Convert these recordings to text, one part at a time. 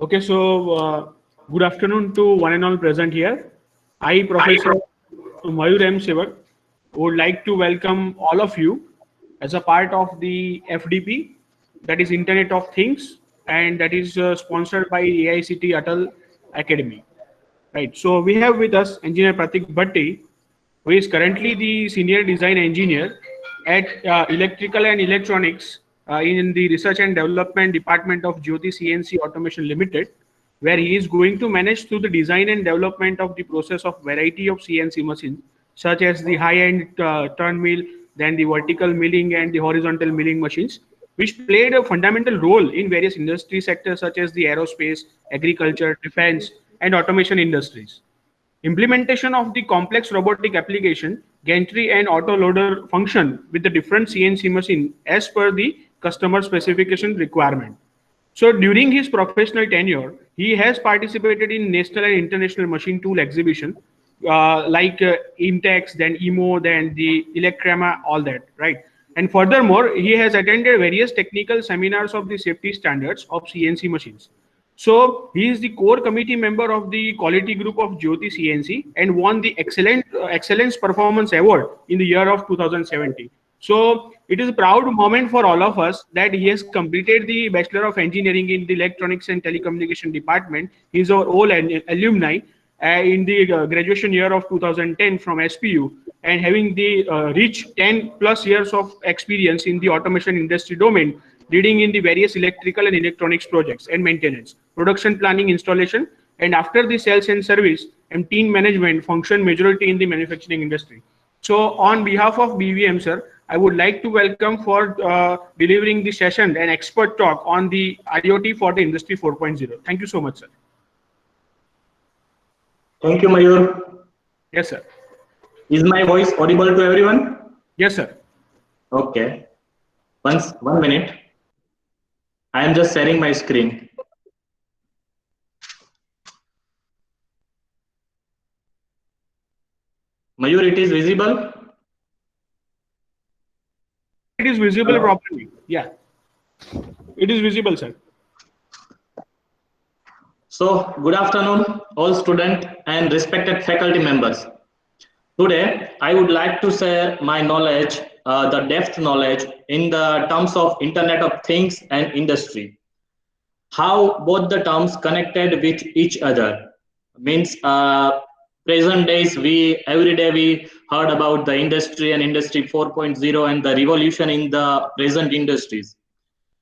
Okay, so good afternoon to one and all present here. I, Professor Mayur M. Sivak, would like to welcome all of you as a part of the FDP, that is Internet of Things, and that is sponsored by AICTE Atal Academy. Right. So we have with us Engineer Pratik Bhatti, who is currently the Senior Design Engineer at Electrical and Electronics in the Research and Development Department of Jyoti CNC Automation Limited, where he is going to manage through the design and development of the process of variety of CNC machines, such as the high-end turn mill, then the vertical milling and the horizontal milling machines, which played a fundamental role in various industry sectors such as the aerospace, agriculture, defense, and automation industries. Implementation of the complex robotic application, gantry and auto loader function with the different CNC machine as per the customer specification requirement. So during his professional tenure, he has participated in national and international machine tool exhibition like Intex, then EMO, then the Electrama, all that, right? And furthermore, he has attended various technical seminars of the safety standards of CNC machines. So he is the core committee member of the quality group of Jyoti CNC and won the excellence performance award in the year of 2017. So it is a proud moment for all of us that he has completed the Bachelor of Engineering in the Electronics and Telecommunication Department. He is our old alumni in the graduation year of 2010 from SPU, and having the rich 10 plus years of experience in the automation industry domain, leading in the various electrical and electronics projects and maintenance, production planning, installation, and after the sales and service and team management function majority in the manufacturing industry. So on behalf of BVM, sir, I would like to welcome for delivering the session and expert talk on the IoT for the Industry 4.0. Thank you so much, sir. Thank you, Mayur. Yes, sir. Is my voice audible to everyone? Yes, sir. Okay. One minute. I am just sharing my screen. Mayur, it is visible? It is visible properly. Yeah. It is visible, sir. So, good afternoon, all students and respected faculty members. Today, I would like to share my knowledge, the depth knowledge in the terms of Internet of Things and industry. How both the terms connected with each other. Means present days, every day we heard about the industry and industry 4.0 and the revolution in the present industries.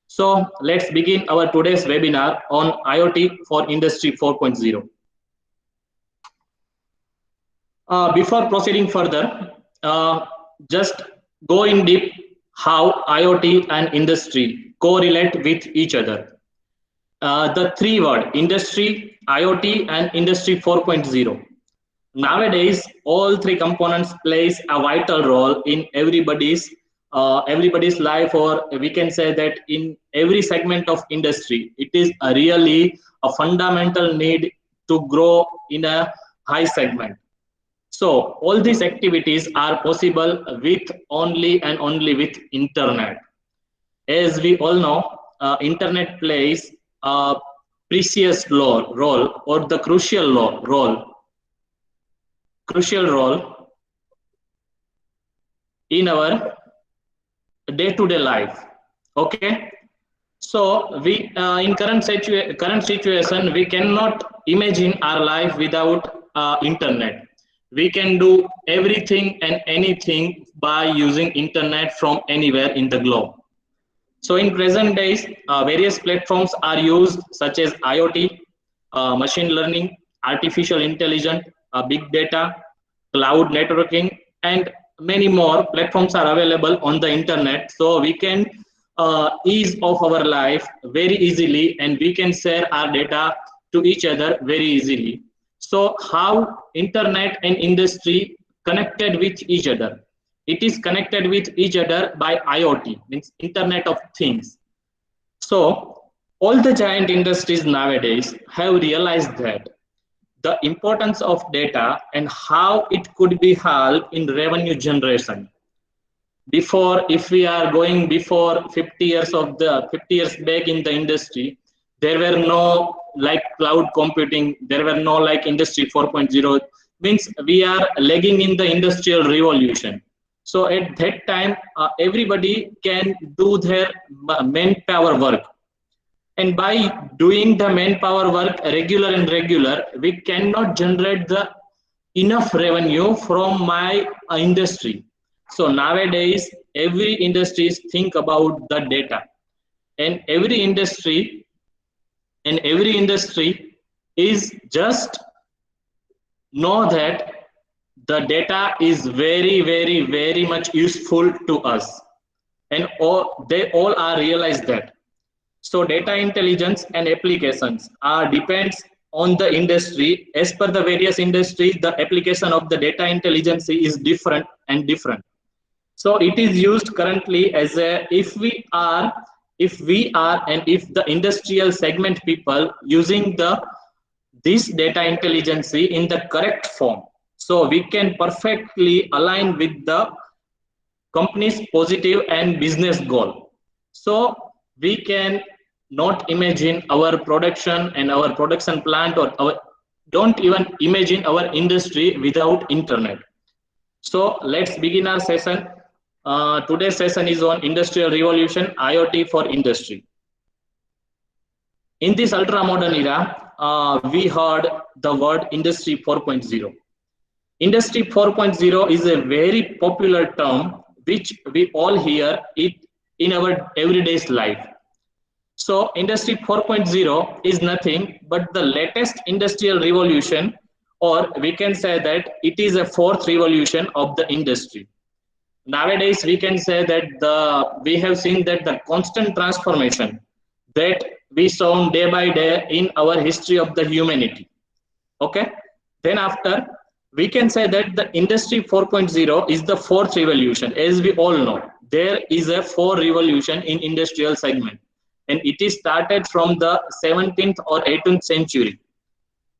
So let's begin our today's webinar on IoT for Industry 4.0. Before proceeding further, just go in deep how IoT and industry correlate with each other. The three words, industry, IoT, and industry 4.0. Nowadays, all three components plays a vital role in everybody's life, or we can say that in every segment of industry, it is really a fundamental need to grow in a high segment. So all these activities are possible with only and only with internet. As we all know, internet plays a precious role or the crucial role in our day-to-day life. Okay, so we in current situation we cannot imagine our life without internet. We can do everything and anything by using internet from anywhere in the globe. So in present days, various platforms are used such as IoT, machine learning, artificial intelligence, big data, cloud networking, and many more platforms are available on the internet. So we can ease of our life very easily, and we can share our data to each other very easily. So how internet and industry connected with each other? It is connected with each other by IoT, means Internet of Things. So all the giant industries nowadays have realized that the importance of data and how it could be helped in revenue generation. Before, if we are going before 50 years back in the industry, there were no like cloud computing, there were no like industry 4.0, means we are lagging in the industrial revolution. So at that time, everybody can do their manpower work. And by doing the manpower work regular, we cannot generate the enough revenue from my industry. So nowadays, every industry think about the data, and every industry is just know that the data is very much useful to us, and they all are realized that. So data intelligence and applications are depends on the industry. As per the various industries, the application of the data intelligence is different and different. So it is used currently as a, if we are and if the industrial segment people using this data intelligence in the correct form, so we can perfectly align with the company's positive and business goal. So we can not imagine our production and our production plant, or our, don't even imagine our industry without internet. So let's begin our session. Today's session is on industrial revolution, IoT for industry. In this ultra modern era, we heard the word industry 4.0. Industry 4.0 is a very popular term which we all hear it in our everyday life. So industry 4.0 is nothing but the latest industrial revolution, or we can say that it is a fourth revolution of the industry. Nowadays, we can say that we have seen that the constant transformation that we saw day by day in our history of the humanity. Okay. Then after, we can say that the industry 4.0 is the fourth revolution. As we all know, there is a fourth revolution in industrial segment, and it is started from the 17th or 18th century.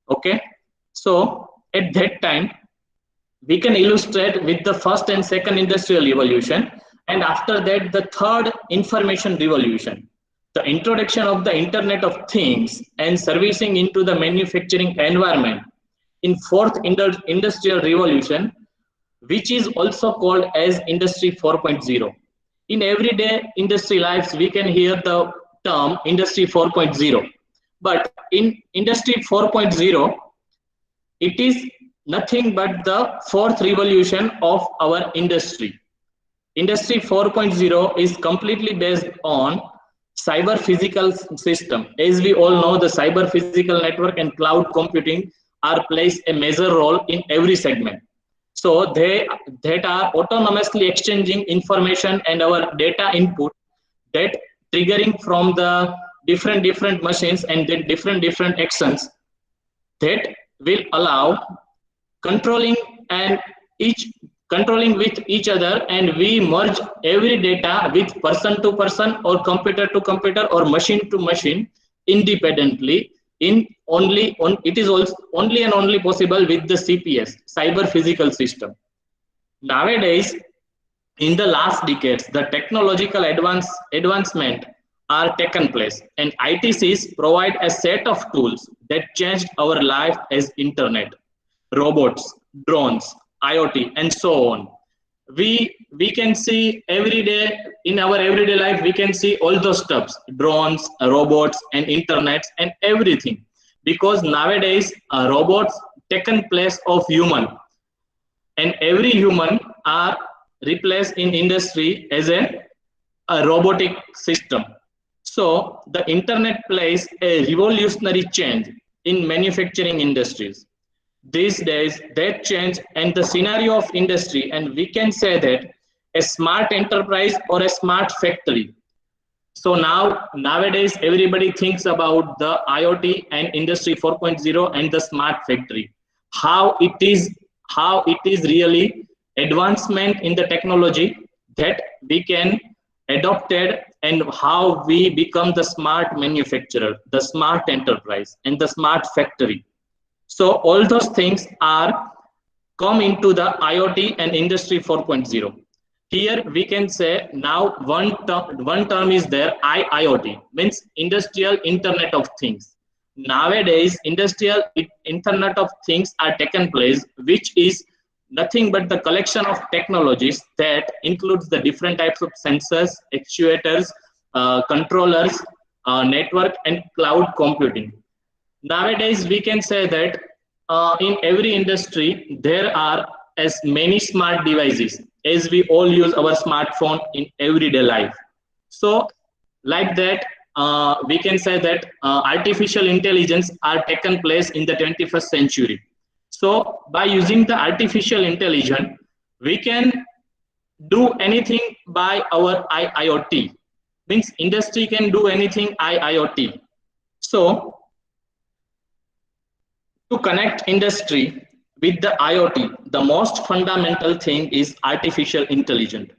Okay. So at that time, we can illustrate with the first and second industrial revolution, and after that the third information revolution, the introduction of the Internet of Things and servicing into the manufacturing environment in fourth industrial revolution, which is also called as industry 4.0. In everyday industry lives, we can hear the term industry 4.0, but in industry 4.0, it is nothing but the fourth revolution of our industry. Industry 4.0 is completely based on cyber physical system. As we all know, the cyber physical network and cloud computing are plays a major role in every segment. So they that are autonomously exchanging information and our data input, that triggering from the different machines and then different actions that will allow controlling with each other, and we merge every data with person to person or computer to computer or machine to machine independently. It is also only and only possible with the CPS, cyber physical system. Nowadays, in the last decades, the technological advancement are taken place, and ITCs provide a set of tools that changed our life as internet, robots, drones, IoT, and so on. We can see every day in our everyday life, we can see all those stuffs, drones, robots, and internets and everything, because nowadays robots taken place of human, and every human are replaced in industry as a robotic system. So the internet plays a revolutionary change in manufacturing industries. These days, that change and the scenario of industry, and we can say that a smart enterprise or a smart factory. So nowadays, everybody thinks about the IoT and industry 4.0 and the smart factory. How it is really advancement in the technology that we can adopt it, and how we become the smart manufacturer, the smart enterprise, and the smart factory. So all those things are come into the IoT and industry 4.0. Here we can say now one term is there, IIoT, means industrial internet of things. nowadays industrial internet of things are taken place, which is nothing but the collection of technologies that includes the different types of sensors, actuators, controllers, network and cloud computing. Nowadays we can say that in every industry there are as many smart devices as we all use our smartphone in everyday life. So like that, we can say that artificial intelligence are taken place in the 21st century. So by using the artificial intelligence, we can do anything by our IoT. Means industry can do anything IoT. So to connect industry with the IoT, the most fundamental thing is artificial intelligence.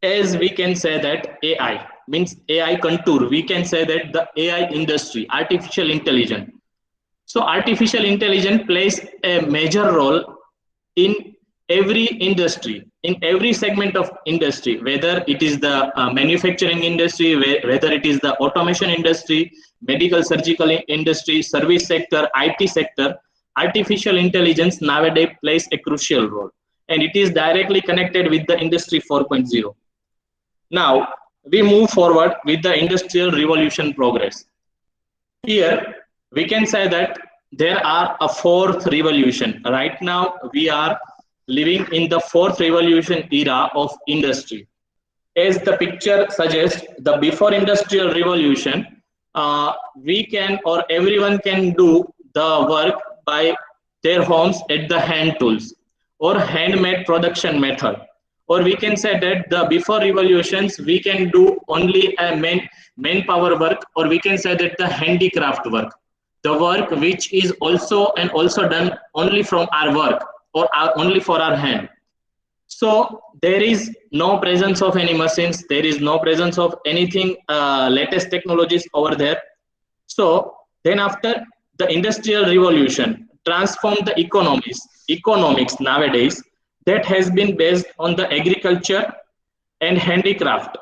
As we can say that AI means AI contour, we can say that the AI industry, artificial intelligence. So artificial intelligence plays a major role in every industry, in every segment of industry, whether it is the manufacturing industry, whether it is the automation industry, medical surgical industry, service sector, IT sector. Artificial intelligence nowadays plays a crucial role, and it is directly connected with the industry 4.0. Now we move forward with the industrial revolution progress. Here we can say that there are a fourth revolution. Right now we are living in the fourth revolution era of industry. As the picture suggests, the before industrial revolution, we can or everyone can do the work by their homes at the hand tools or handmade production method. Or we can say that the before revolutions we can do only a manpower work, or we can say that the handicraft work, the work which is also done only from our work or only for our hand. So there is no presence of any machines, there is no presence of anything latest technologies over there. So then after the industrial revolution transformed the economics nowadays, that has been based on the agriculture and handicraft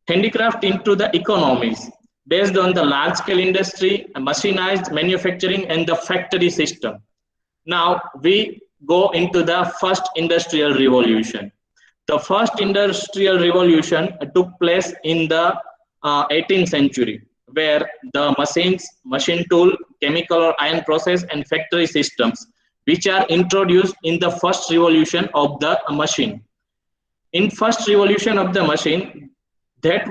into the economies based on the large scale industry, machinized manufacturing and the factory system. Now we go into the first industrial revolution. The first industrial revolution took place in the 18th century, where the machines, machine tool, chemical or iron process and factory systems, which are introduced in the first revolution of the machine. In first revolution of the machine, that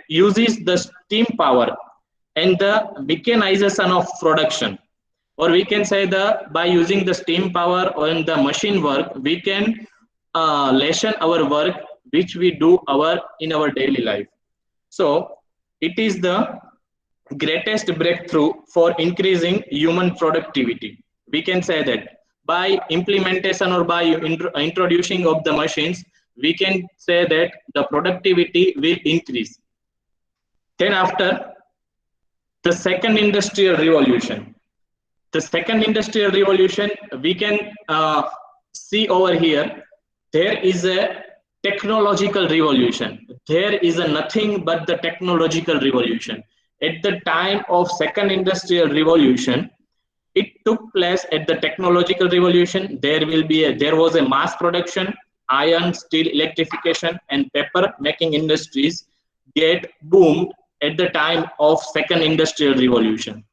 uses the steam power and the mechanization of production, or we can say by using the steam power on the machine work, we can lessen our work which we do in our daily life. So it is the greatest breakthrough for increasing human productivity. We can say that by implementation or by introducing of the machines, we can say that the productivity will increase. Then after the second industrial revolution, we can see over here, there is a technological revolution. There is nothing but the technological revolution. At the time of second industrial revolution, it took place at the technological revolution. There was a mass production, iron, steel, electrification and paper making industries get boomed at the time of second industrial revolution.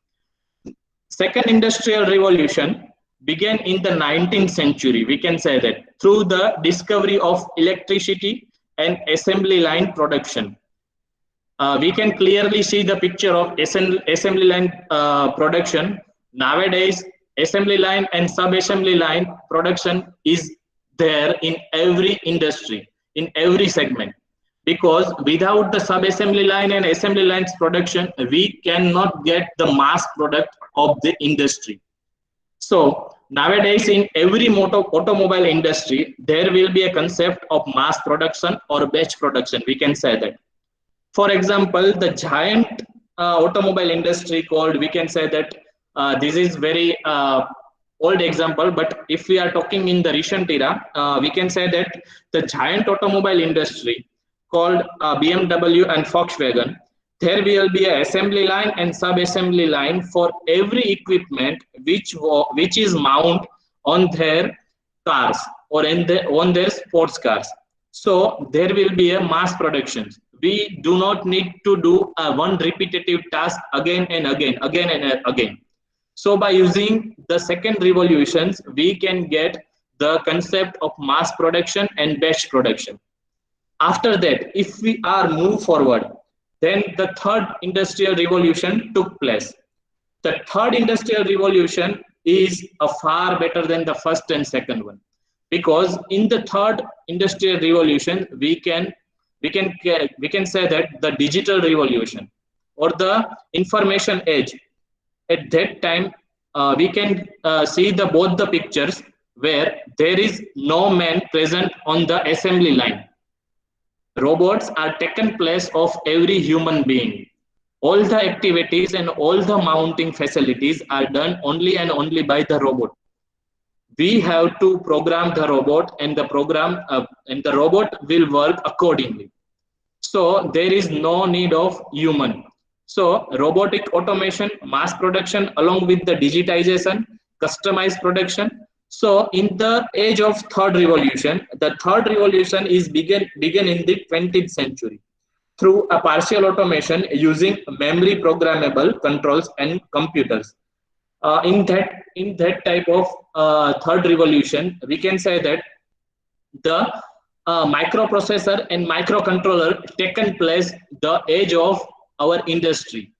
Second industrial revolution began in the 19th century, we can say that, through the discovery of electricity and assembly line production. We can clearly see the picture of assembly line production. Nowadays, assembly line and sub-assembly line production is there in every industry, in every segment. Because without the sub-assembly line and assembly lines production, we cannot get the mass product of the industry. So nowadays in every automobile industry, there will be a concept of mass production or batch production, we can say that. For example, the giant automobile industry called, we can say that this is very old example, but if we are talking in the recent era, we can say that the giant automobile industry called BMW and Volkswagen, there will be an assembly line and sub-assembly line for every equipment which is mounted on their cars or on their sports cars. So there will be a mass production. We do not need to do one repetitive task again and again, again. So by using the second revolutions, we can get the concept of mass production and batch production. After that, if we are move forward, then the third industrial revolution took place. The third industrial revolution is a far better than the first and second one, because in the third industrial revolution we can say that the digital revolution or the information age. At that time, we can see the both the pictures where there is no man present on the assembly line. Robots are taken place of every human being. All the activities and all the mounting facilities are done only and only by the robot. We have to program the robot, and the robot will work accordingly. So there is no need of human. So robotic automation, mass production, along with the digitization, customized production. So in the age of third revolution, the third revolution is begin in the 20th century through a partial automation using memory programmable controls and computers. In that type of third revolution, we can say that the microprocessor and microcontroller taken place the age of our industry,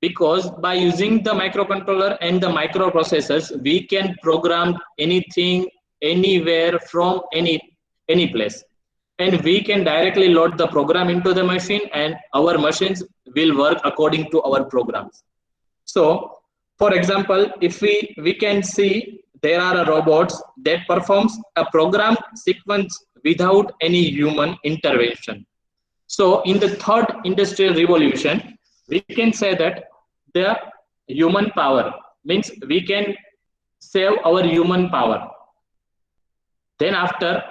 because by using the microcontroller and the microprocessors we can program anything anywhere from any place, and we can directly load the program into the machine and our machines will work according to our programs. So for example, if we can see there are robots that performs a program sequence without any human intervention. So in the third industrial revolution, we can say that the human power means we can save our human power. Then after,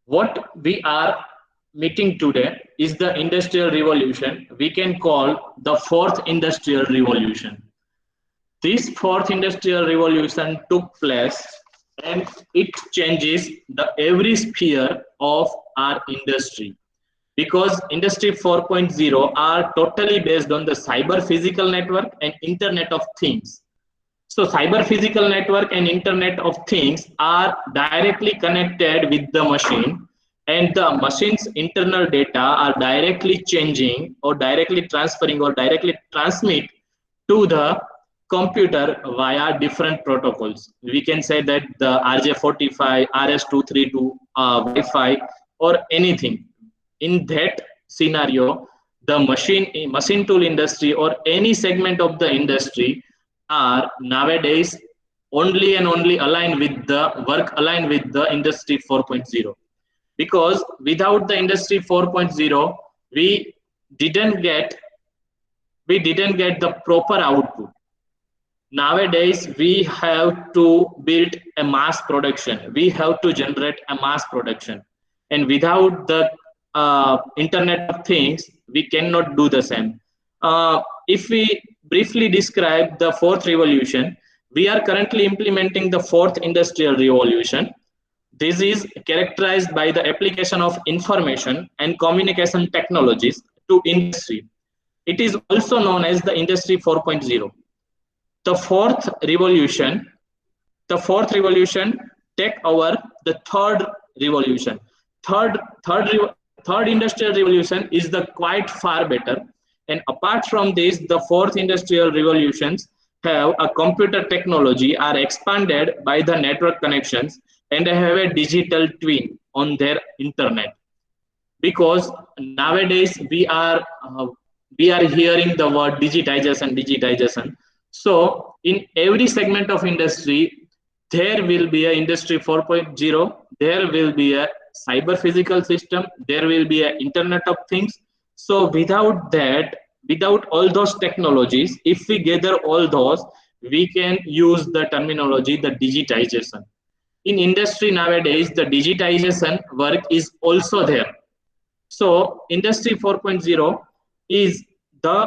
what we are meeting today is the industrial revolution. We can call the fourth industrial revolution. This fourth industrial revolution took place and it changes the every sphere of our industry, because industry 4.0 are totally based on the cyber physical network and internet of things. So cyber physical network and internet of things are directly connected with the machine, and the machine's internal data are directly changing or directly transferring or directly transmit to the computer via different protocols. We can say that the RJ45, RS232, Wi-Fi or anything. In that scenario, the machine tool industry or any segment of the industry are nowadays only and only aligned with the industry 4.0, because without the industry 4.0 we didn't get the proper output. Nowadays we have to build a mass production, we have to generate a mass production, and without the internet of things we cannot do the same. If we briefly describe the fourth revolution, we are currently implementing the fourth industrial revolution. This is characterized by the application of information and communication technologies to industry. It is also known as the industry 4.0. The fourth revolution take over the third revolution. Third industrial revolution is the quite far better, and apart from this, the fourth industrial revolutions have a computer technology, are expanded by the network connections, and have a digital twin on their internet. Because nowadays we are hearing the word digitization. So in every segment of industry, there will be a industry 4.0, there will be a cyber physical system, there will be an internet of things. So without all those technologies, if we gather all those, we can use the terminology, the digitization. In industry nowadays, the digitization work is also there. So industry 4.0 is the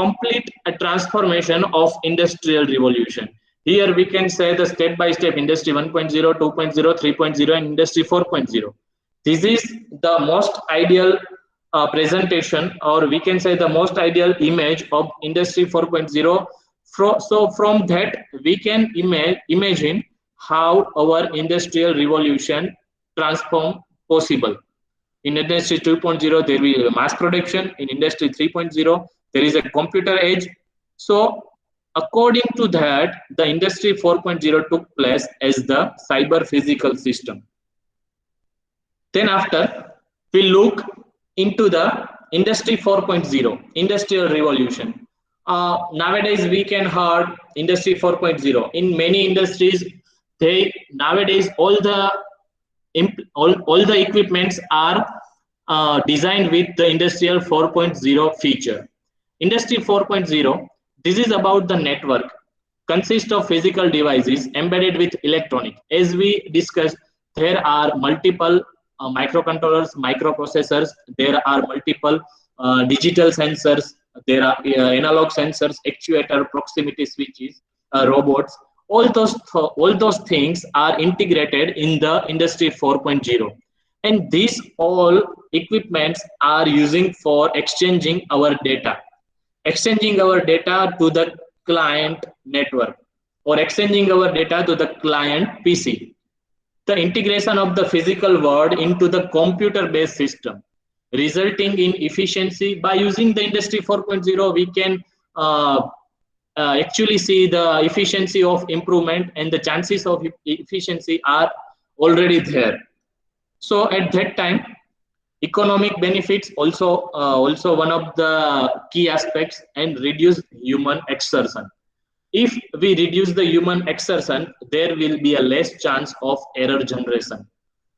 complete transformation of industrial revolution. Here we can say the step-by-step industry 1.0, 2.0, 3.0 and industry 4.0. This is the most ideal presentation, or we can say the most ideal image of industry 4.0. So from that we can imagine how our industrial revolution transform possible. In industry 2.0 there will be mass production. In industry 3.0 there is a computer age. So according to that, the industry 4.0 took place as the cyber physical system. Then after we look into the industry 4.0 industrial revolution. Nowadays we can heard industry 4.0 in many industries. They nowadays all the equipments are designed with the industrial 4.0 feature. Industry 4.0, this is about the network, consists of physical devices embedded with electronic. As we discussed, there are multiple microcontrollers, microprocessors, there are multiple digital sensors, there are analog sensors, actuator, proximity switches, robots. All those things are integrated in the industry 4.0, and these all equipments are using for exchanging our data to the client network, or exchanging our data to the client PC. The integration of the physical world into the computer based system, resulting in efficiency. By using the industry 4.0 we can actually see the efficiency of improvement, and the chances of efficiency are already there. So at that time, economic benefits also one of the key aspects, and reduce human exertion. If we reduce the human exertion, there will be a less chance of error generation.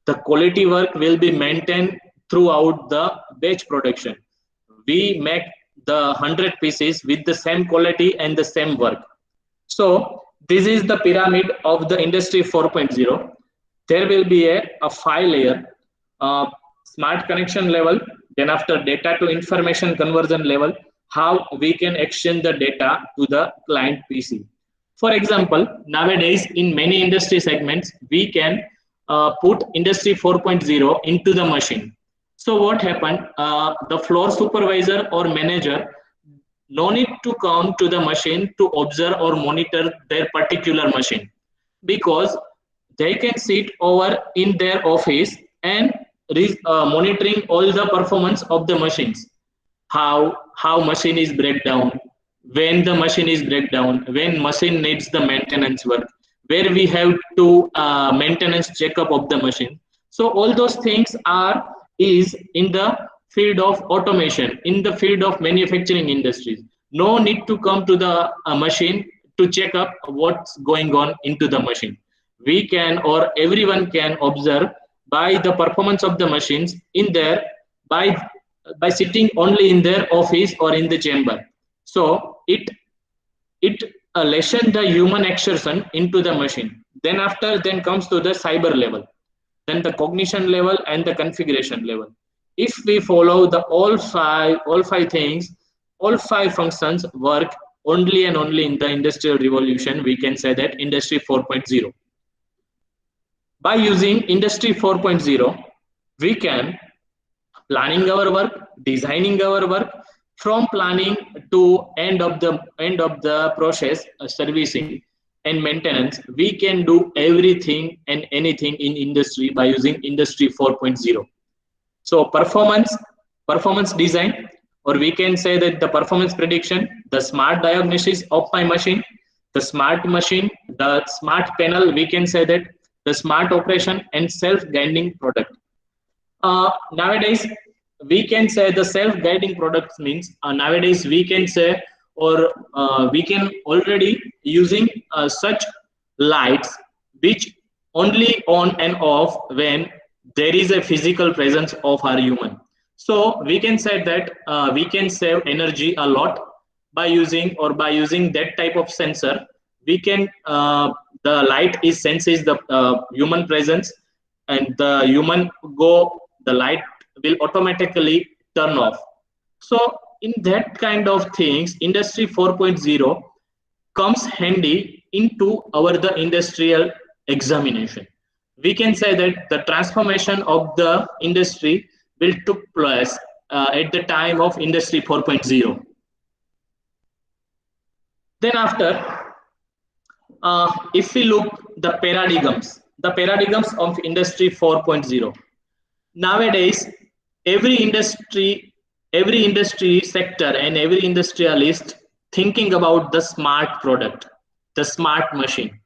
The quality work will be maintained throughout the batch production. We make the 100 pieces with the same quality and the same work. So this is the pyramid of the industry 4.0. There will be a 5-layer smart connection level, then after data to information conversion level, how we can exchange the data to the client PC. For example, nowadays in many industry segments, we can put industry 4.0 into the machine. So what happened? The floor supervisor or manager no need to come to the machine to observe or monitor their particular machine, because they can sit over in their office and monitoring all the performance of the machines. How machine is breakdown, when the machine is breakdown, when machine needs the maintenance work, where we have to maintenance checkup of the machine. So all those things is in the field of automation, in the field of manufacturing industries. No need to come to the machine to check up what's going on into the machine. We can, or everyone can observe by the performance of the machines in there, by sitting only in their office or in the chamber. So it lessen the human exertion into the machine. Then comes to the cyber level, then the cognition level and the configuration level. If we follow the all five things, all 5 functions work only and only in the industrial revolution, we can say that industry 4.0. By using industry 4.0, we can planning our work, designing our work, from planning to end of the process, servicing and maintenance. We can do everything and anything in industry by using industry 4.0. So performance design, or we can say that the performance prediction, the smart diagnosis of my machine, the smart machine, the smart panel, we can say that the smart operation and self-guiding product. Nowadays, we can say the self-guiding products means nowadays we can say, or we can already using such lights which only on and off when there is a physical presence of our human. So we can say that we can save energy a lot by using that type of sensor. We can the light senses the human presence, and the light will automatically turn off. So in that kind of things, Industry 4.0 comes handy into the industrial examination. We can say that the transformation of the industry will took place at the time of Industry 4.0. Then after, if we look the paradigms of Industry 4.0. Nowadays, every industry sector and every industrialist thinking about the smart product, the smart machine.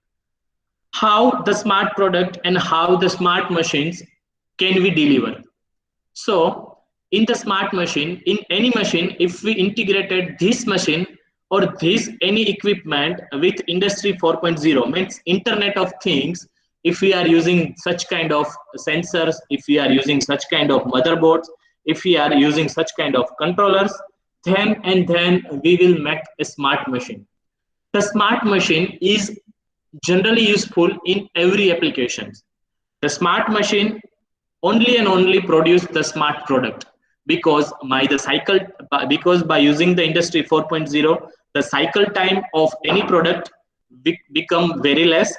How the smart product and how the smart machines can we deliver? So in the smart machine, in any machine, if we integrated this machine or this any equipment with Industry 4.0, means Internet of Things, if we are using such kind of sensors, if we are using such kind of motherboards, if we are using such kind of controllers, then we will make a smart machine. The smart machine is generally useful in every application. The smart machine only and only produce the smart product because by using the Industry 4.0, the cycle time of any product become very less,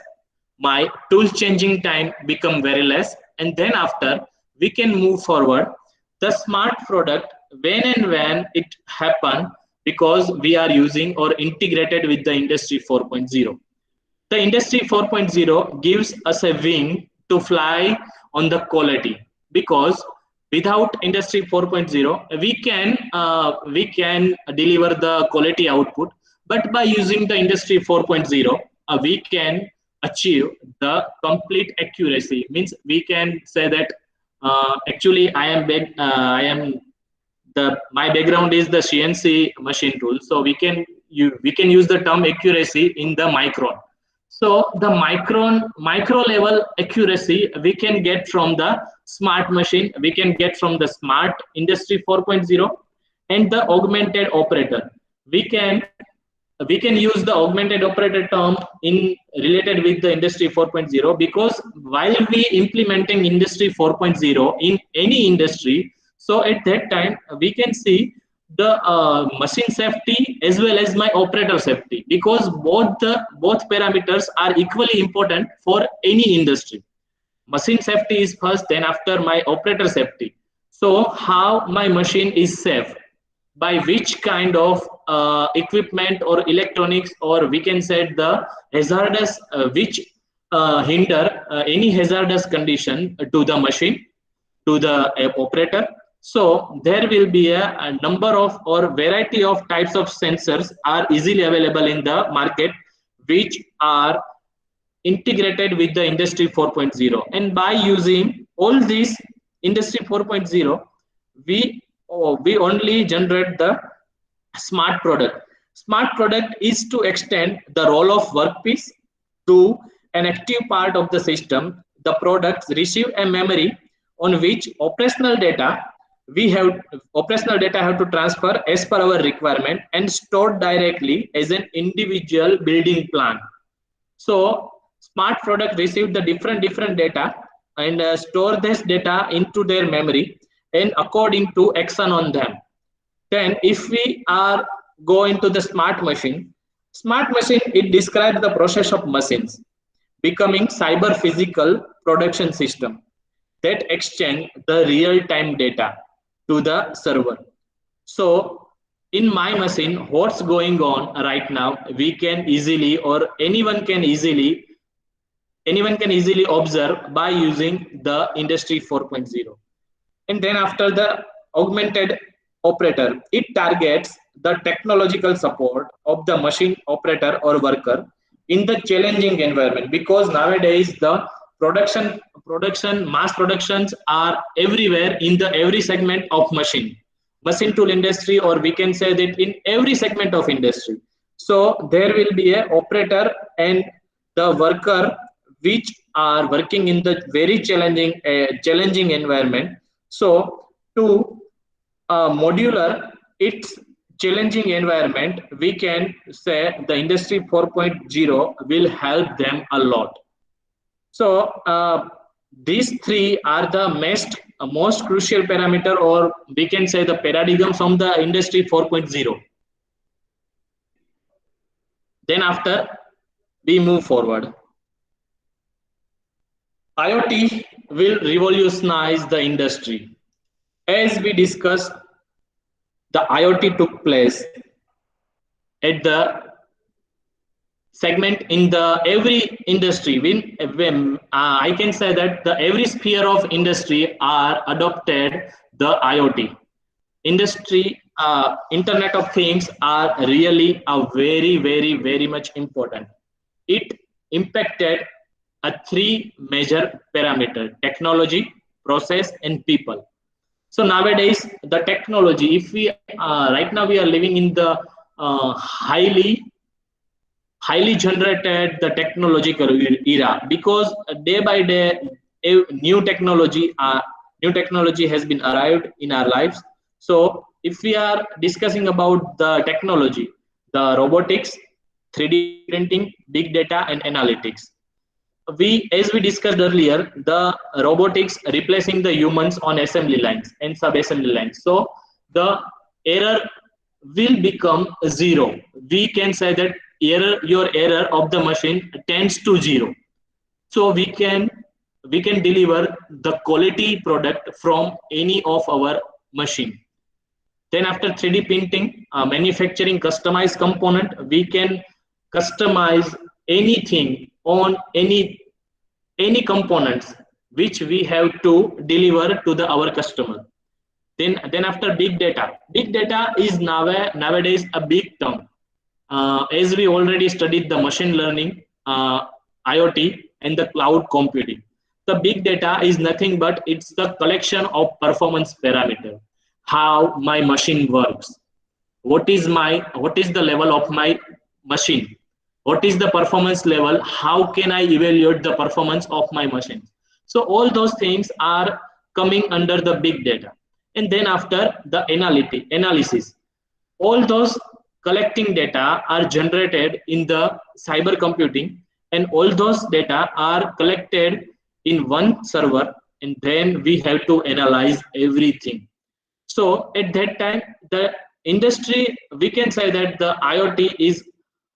my tool changing time become very less, and then after we can move forward the smart product when it happen because we are using or integrated with the Industry 4.0. The Industry 4.0 gives us a wing to fly on the quality, because without Industry 4.0 we can deliver the quality output, but by using the Industry 4.0 we can achieve the complete accuracy. Means we can say that actually my background is the CNC machine tool, so we can use the term accuracy in the micron. So the micro level accuracy we can get from the smart machine, we can get from the smart Industry 4.0, and the augmented operator. We can use the augmented operator term in related with the Industry 4.0, because while we implementing Industry 4.0 in any industry, so at that time we can see the machine safety as well as my operator safety, because both parameters are equally important for any industry. Machine safety is first, then after my operator safety. So how my machine is safe, by which kind of equipment or electronics, or we can say the hazardous which hinder any hazardous condition to the machine, to the operator. So there will be a number of or variety of types of sensors are easily available in the market, which are integrated with the Industry 4.0. And by using all these Industry 4.0, we only generate the smart product. Smart product is to extend the role of workpiece to an active part of the system. The products receive a memory on which operational data have to transfer as per our requirement and stored directly as an individual building plan. So smart product receive the different data and store this data into their memory and according to action on them. Then if we are go into the smart machine, it describes the process of machines becoming cyber physical production system that exchange the real-time data to the server. So in my machine, what's going on right now, we can easily, or anyone can easily observe by using the Industry 4.0. And then after the augmented operator, it targets the technological support of the machine operator or worker in the challenging environment, because nowadays the mass productions are everywhere in the every segment of machine tool industry, or we can say that in every segment of industry. So there will be a operator and the worker which are working in the very challenging environment. So to modular its challenging environment, we can say the Industry 4.0 will help them a lot. So these three are the a most crucial parameter, or we can say the paradigm from the industry 4.0. Then after we move forward, IoT will revolutionize the industry. As we discussed, the IoT took place at the segment in the every industry. When I can say that the every sphere of industry are adopted the IoT. Industry, Internet of Things are really a very much important. It impacted a three major parameter: technology, process, and people. So nowadays, the technology, if we right now we are living in the highly generated the technological era, because day by day new technology has been arrived in our lives. So if we are discussing about the technology, the robotics, 3D printing, big data, and analytics, as we discussed earlier, the robotics replacing the humans on assembly lines and sub assembly lines, so the error will become zero. We can say that your error of the machine tends to zero. So we can deliver the quality product from any of our machine. Then after 3D printing, manufacturing customized component, we can customize anything on any components which we have to deliver to our customer. Then after big data is nowadays a big term. As we already studied the machine learning, IoT, and the cloud computing. The big data is nothing but it's the collection of performance parameter. How my machine works. What is the level of my machine? What is the performance level? How can I evaluate the performance of my machine? So all those things are coming under the big data. And then after the analysis, all those collecting data are generated in the cyber computing, and all those data are collected in one server, and then we have to analyze everything. So at that time, the industry, we can say that the IoT is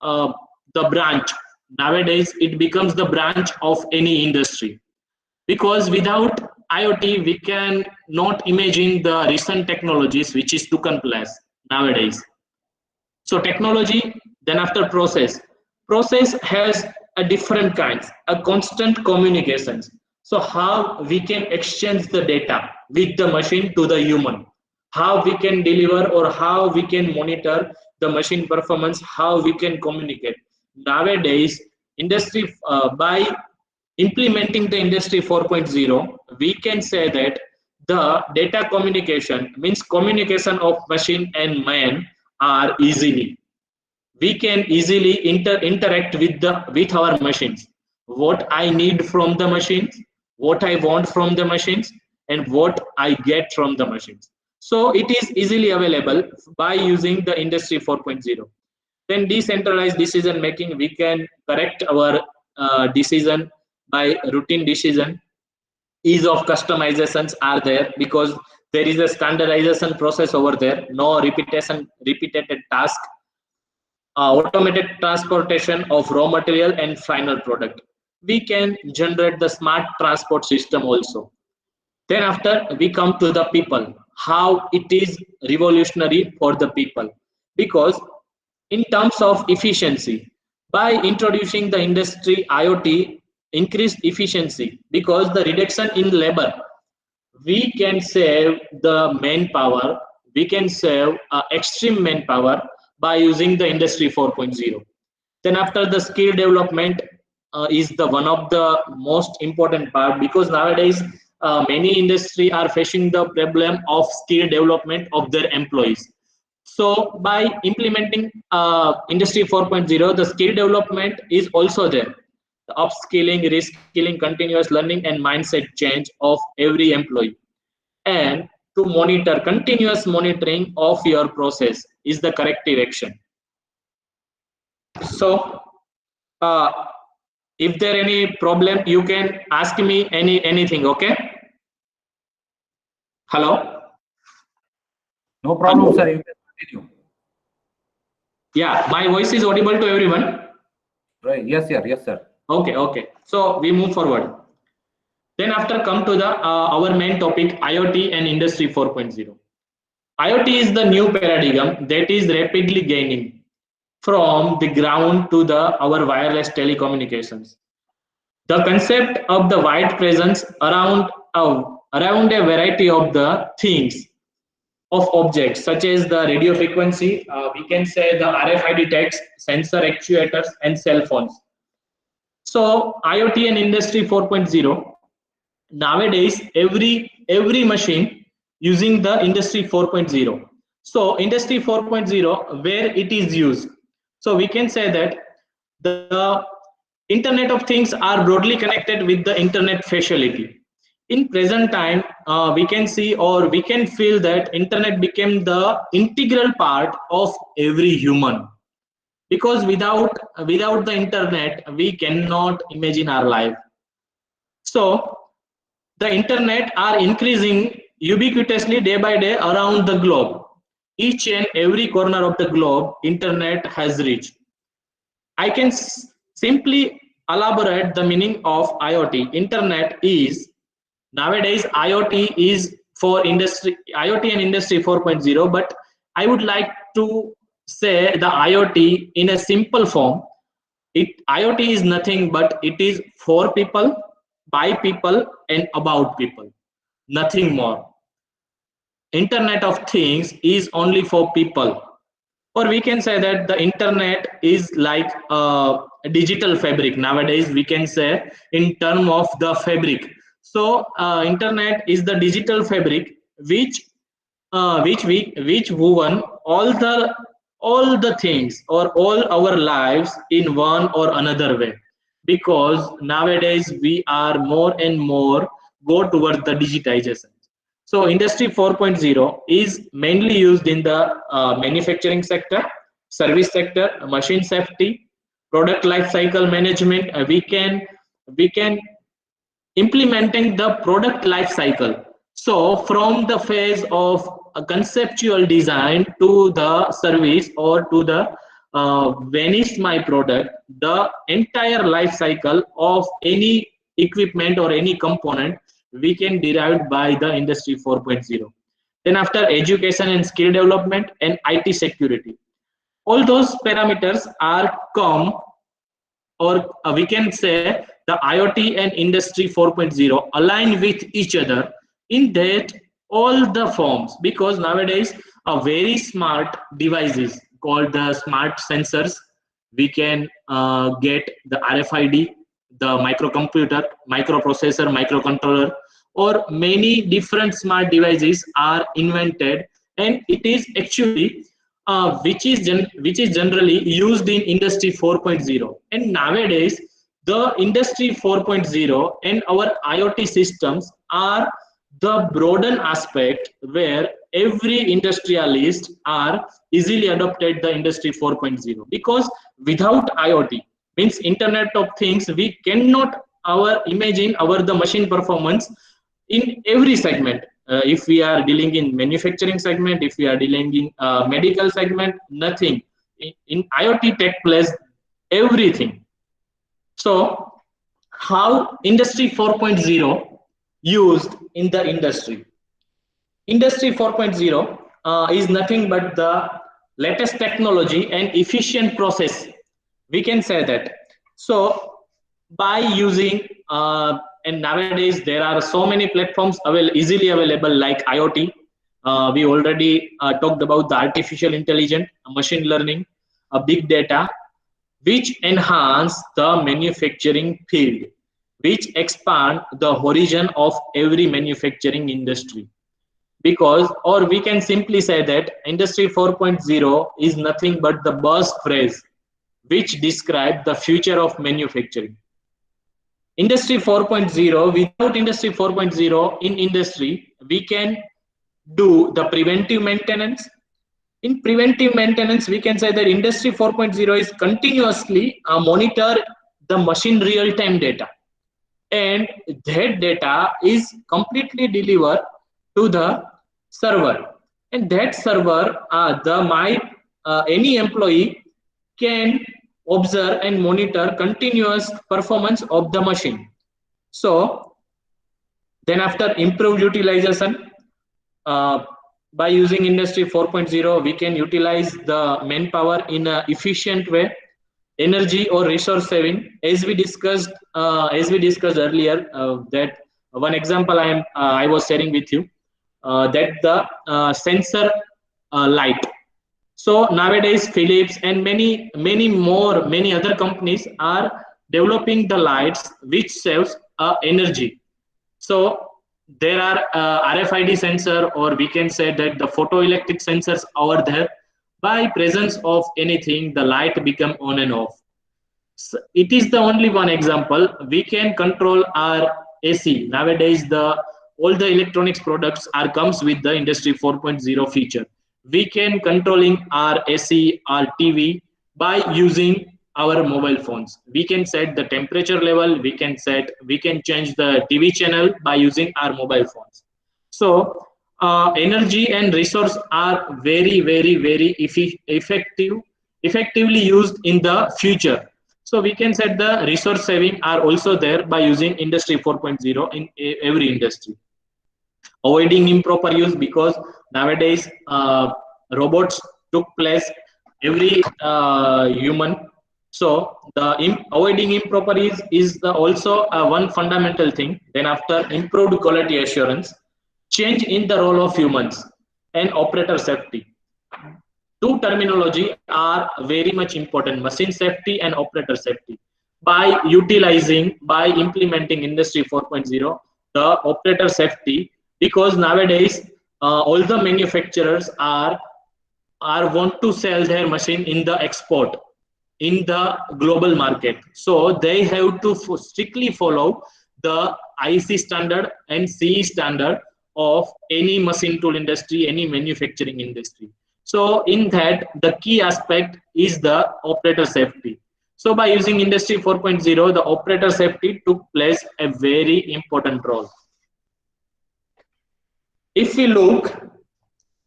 the branch. Nowadays, it becomes the branch of any industry, because without IoT, we can not imagine the recent technologies which is taken place nowadays. So technology, then after process. Process has a different kinds, a constant communications. So how we can exchange the data with the machine to the human, how we can deliver or how we can monitor the machine performance, how we can communicate. Nowadays, industry by implementing the industry 4.0, we can say that the data communication means communication of machine and man are easily. We can easily interact with our machines. What I need from the machines, what I want from the machines, and what I get from the machines. So it is easily available by using the industry 4.0. Then decentralized decision making, we can correct our decision by routine decision. Ease of customizations are there because there is a standardization process over there, no repeated task, automated transportation of raw material and final product. We can generate the smart transport system also. Then after we come to the people, how it is revolutionary for the people, because in terms of efficiency, by introducing the industry IoT, increased efficiency, because the reduction in labor, we can save the manpower, we can save extreme manpower by using the industry 4.0. Then after the skill development is the one of the most important part, because nowadays many industry are facing the problem of skill development of their employees. So by implementing industry 4.0, the skill development is also there. The upskilling, reskilling, continuous learning, and mindset change of every employee. And to monitor, continuous monitoring of your process is the corrective action. So if there any problem, you can ask me anything, okay? Hello. No problem, sir. You can continue. Yeah, my voice is audible to everyone. Right. Yes, sir. Yes, sir. Okay, okay. So we move forward. Then after come to the our main topic, IoT and Industry 4.0. IoT is the new paradigm that is rapidly gaining from the ground to the our wireless telecommunications. The concept of the wide presence around a variety of the things of objects such as the radio frequency, we can say the RFID tags, sensor actuators, and cell phones. So IoT and Industry 4.0, nowadays every machine using the Industry 4.0. So Industry 4.0, where it is used, so we can say that the Internet of Things are broadly connected with the internet facility. In present time, we can see or we can feel that internet became the integral part of every human, because without the internet we cannot imagine our life. So the internet are increasing ubiquitously day by day around the globe. Each and every corner of the globe internet has reached. I can simply elaborate the meaning of IoT. Internet is nowadays IoT is for industry, IoT and Industry 4.0, but I would like to say the IoT in a simple form. IoT is nothing but it is for people, by people, and about people. Nothing more. Internet of Things is only for people, or we can say that the internet is like a digital fabric. Nowadays we can say in term of the fabric. So internet is the digital fabric which woven all the things or all our lives in one or another way, because nowadays we are more and more go towards the digitization. So Industry 4.0 is mainly used in the manufacturing sector, service sector, machine safety, product life cycle management. We can implementing the product life cycle. So from the phase of a conceptual design to the service or to the vanish my product, the entire life cycle of any equipment or any component we can derive by the Industry 4.0. Then after education and skill development and IT security, all those parameters are come, or we can say the IoT and Industry 4.0 align with each other in that all the forms, because nowadays a very smart devices called the smart sensors, we can get the RFID, the microcomputer, microprocessor, microcontroller, or many different smart devices are invented, and it is actually which is generally used in Industry 4.0. And nowadays the Industry 4.0 and our IoT systems are the broaden aspect where every industrialist are easily adopted the Industry 4.0, because without IoT means Internet of Things, we cannot imagine the machine performance in every segment. If we are dealing in manufacturing segment, if we are dealing in medical segment, nothing in IoT take place everything. So how Industry 4.0 used in the industry? Industry 4.0 is nothing but the latest technology and efficient process, we can say that. So by using and nowadays there are so many platforms easily available like IoT. We already talked about the artificial intelligence, machine learning, big data, which enhance the manufacturing field, which expand the horizon of every manufacturing industry. Because, or we can simply say that Industry 4.0 is nothing but the buzz phrase which describe the future of manufacturing. Industry 4.0, without Industry 4.0 in industry, we can do the preventive maintenance. In preventive maintenance, we can say that Industry 4.0 is continuously monitor the machine real-time data, and that data is completely delivered to the server, and that server, any employee can observe and monitor continuous performance of the machine. So then after improved utilization, uh, by using industry 4.0, we can utilize the manpower in an efficient way, energy or resource saving, as we discussed earlier, that one example I was sharing with you, that the sensor light. So nowadays Philips and many other companies are developing the lights which saves energy. So there are RFID sensor, or we can say that the photoelectric sensors over there. By presence of anything, the light become on and off. So it is the only one example. We can control our AC. Nowadays, all the electronics products are comes with the Industry 4.0 feature. We can controlling our AC, our TV by using our mobile phones. We can set the temperature level. We can change the TV channel by using our mobile phones. So energy and resource are effectively used in the future. So we can set the resource saving are also there by using Industry 4.0 in every industry. Avoiding improper use, because nowadays robots took place every human. So the avoiding improper use is also one fundamental thing. Then after improved quality assurance, change in the role of humans, and operator safety. Two terminology are very much important: machine safety and operator safety. By implementing Industry 4.0, the operator safety, because nowadays all the manufacturers are want to sell their machine in the export, in the global market. So they have to strictly follow the IC standard and CE standard of any machine tool industry, any manufacturing industry. So in that, the key aspect is the operator safety. So by using Industry 4.0, the operator safety took place a very important role. If we look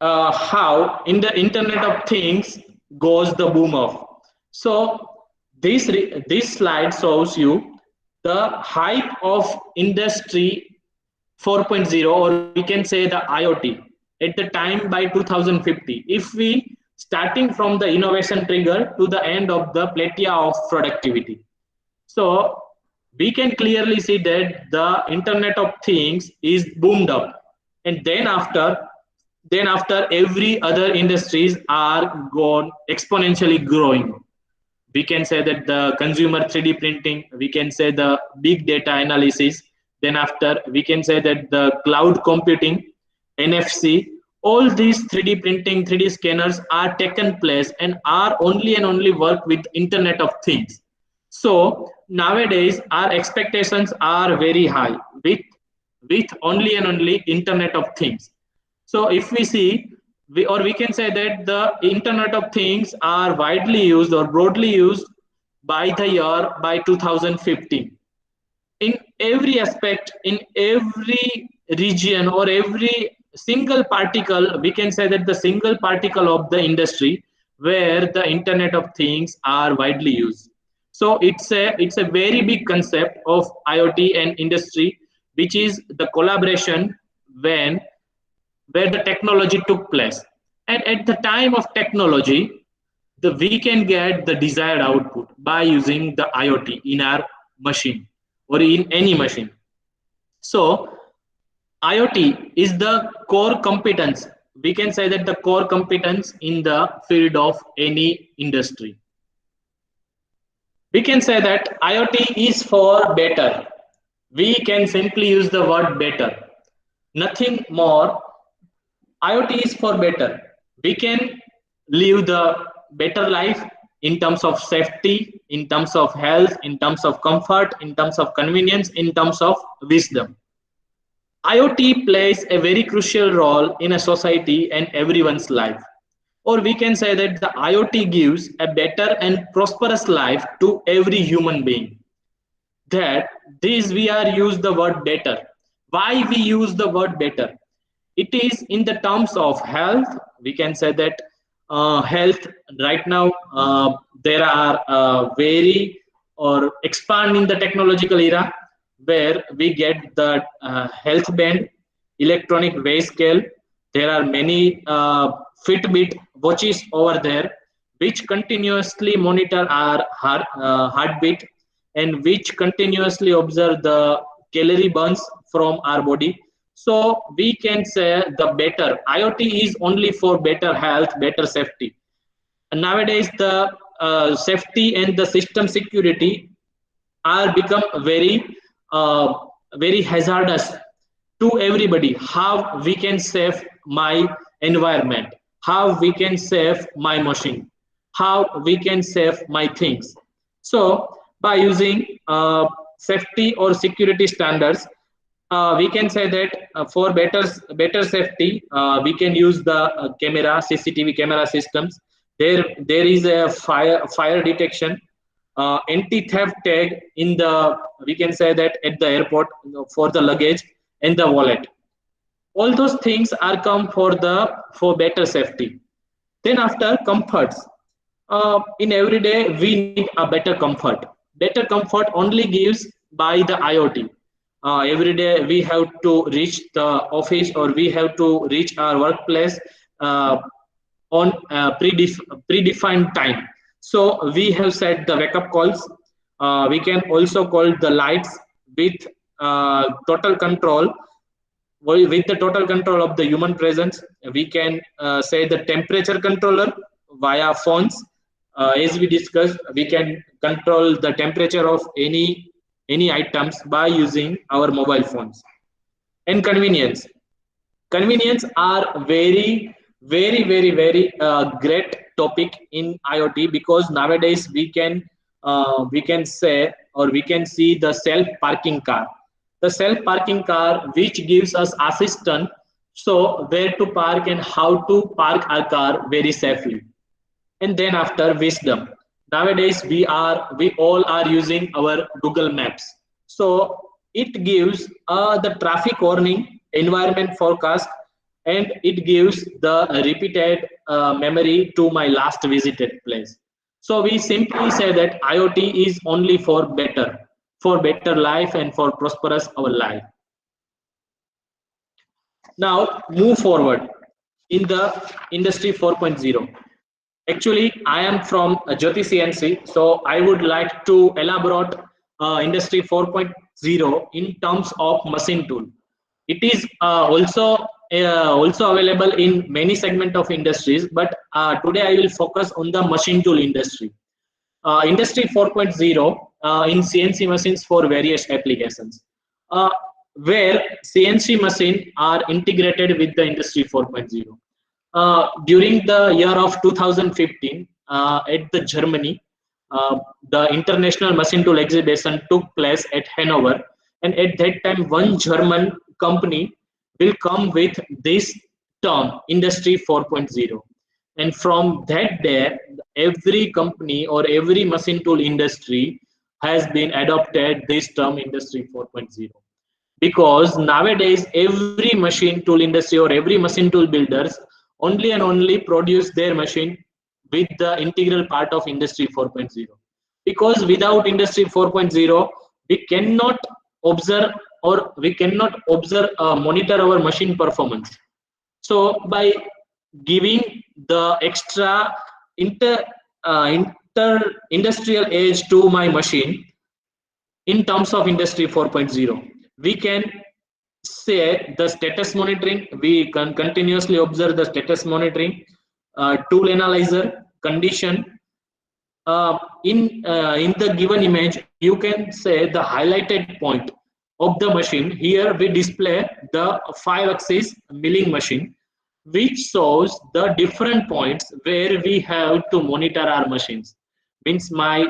how in the Internet of Things goes the boom of. So this slide shows you the hype of Industry 4.0, or we can say the IoT, at the time by 2050. If we starting from the innovation trigger to the end of the plateau of productivity. So we can clearly see that the Internet of Things is boomed up, and then after every other industries are gone exponentially growing. We can say that the consumer 3D printing, we can say the big data analysis, then after we can say that the cloud computing, NFC, all these 3D printing, 3D scanners are taken place and only work with Internet of Things. So nowadays our expectations are very high with only Internet of Things. So if we see, we can say that the Internet of Things are widely used or broadly used by 2015. In every aspect, in every region, or every single particle, we can say that the single particle of the industry where the Internet of Things are widely used. So it's a very big concept of IoT and industry, which is the collaboration where the technology took place. And at the time of technology, we can get the desired output by using the IoT in our machine or in any machine. So IoT is the core competence. We can say that the core competence in the field of any industry. We can say that IoT is for better. We can simply use the word better. Nothing more. IoT is for better. We can live the better life in terms of safety, in terms of health, in terms of comfort, in terms of convenience, in terms of wisdom. IoT plays a very crucial role in a society and everyone's life. Or we can say that the IoT gives a better and prosperous life to every human being. That this we are use the word better. Why we use the word better? It is in the terms of health. We can say that health right now, there are very or expanding the technological era where we get the health band, electronic weigh scale. There are many Fitbit watches over there which continuously monitor our heartbeat and which continuously observe the calorie burns from our body. So we can say the better IoT is only for better health, better safety. And nowadays, the safety and the system security are become uh, very hazardous to everybody. How we can save my environment, how we can save my machine, how we can save my things. So by using safety or security standards, we can say that for better safety, we can use the CCTV camera systems. There is a fire detection, anti-theft tag in the, we can say that at the airport, for the luggage and the wallet. All those things are come for better safety. Then after comforts, in every day we need a better comfort. Better comfort only gives by the IoT. Every day we have to reach the office or we have to reach our workplace uh, on predefined time. So we have set the wake up calls. We can also call the lights with total control. With the total control of the human presence, we can say the temperature controller via phones. As we discussed, we can control the temperature of any items by using our mobile phones. And convenience are very great topic in IoT, because nowadays we can say or we can see the self parking car, which gives us assistance, so where to park and how to park our car very safely. And then after wisdom, nowadays we all are using our Google Maps. So it gives the traffic warning, environment forecast, and it gives the repeated memory to my last visited place. So we simply say that IoT is only for better life and for prosperous our life. Now move forward in the industry 4.0. Actually, I am from Jyoti CNC, so I would like to elaborate Industry 4.0 in terms of machine tool. It is also available in many segment of industries, but today I will focus on the machine tool industry. Industry 4.0 in CNC machines for various applications, where CNC machines are integrated with the Industry 4.0. During the year of 2015, at the Germany, the International Machine Tool Exhibition took place at Hanover, and at that time, one German company will come with this term, Industry 4.0. And from that day, every company or every machine tool industry has been adopted this term, Industry 4.0. Because nowadays every machine tool industry or every machine tool builders only and only produce their machine with the integral part of Industry 4.0. Because without Industry 4.0, we cannot observe or we cannot monitor our machine performance. So by giving the extra inter industrial edge to my machine in terms of Industry 4.0, we can say the status monitoring. We can continuously observe the status monitoring, tool analyzer, condition. In the given image, you can say the highlighted point of the machine. Here we display the 5-axis milling machine, which shows the different points where we have to monitor our machines. Means my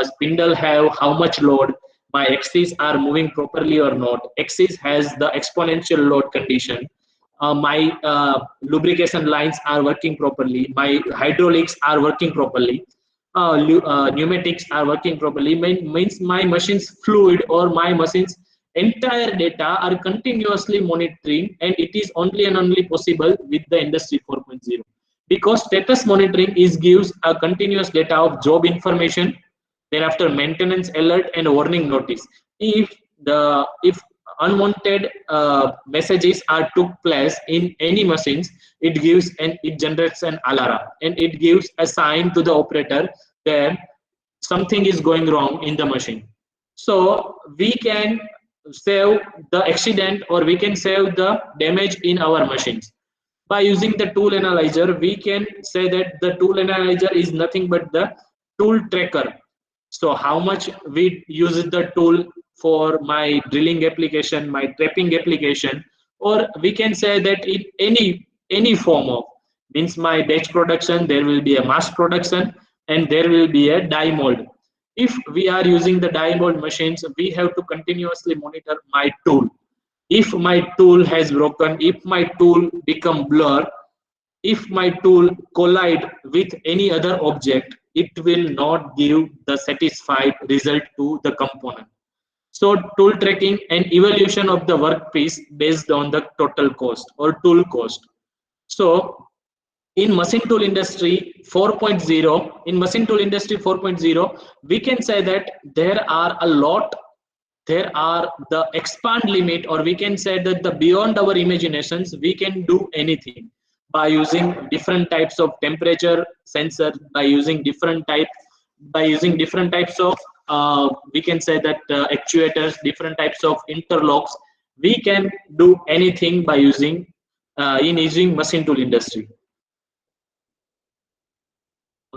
spindle have how much load, my axes are moving properly or not, axis has the exponential load condition, my lubrication lines are working properly, my hydraulics are working properly, pneumatics are working properly, means my machine's fluid or my machine's entire data are continuously monitoring, and it is only and only possible with the industry 4.0, because status monitoring gives a continuous data of job information, then after maintenance alert and warning notice. If unwanted messages are took place in any machines, it generates an alarm, and it gives a sign to the operator that something is going wrong in the machine. So we can save the accident, or we can save the damage in our machines by using the tool analyzer. We can say that the tool analyzer is nothing but the tool tracker. So how much we use the tool for my drilling application, my trapping application, or we can say that in any form of, means my batch production, there will be a mass production, and there will be a die mold. If we are using the die mold machines, we have to continuously monitor my tool. If my tool has broken, if my tool become blur, if my tool collide with any other object, it will not give the satisfied result to the component. So tool tracking and evaluation of the workpiece based on the total cost or tool cost. So in machine tool industry 4.0, we can say that there are the expand limit, or we can say that the beyond our imaginations, we can do anything by using different types of temperature sensor, by using different types of we can say that actuators, different types of interlocks. We can do anything by using machine tool industry.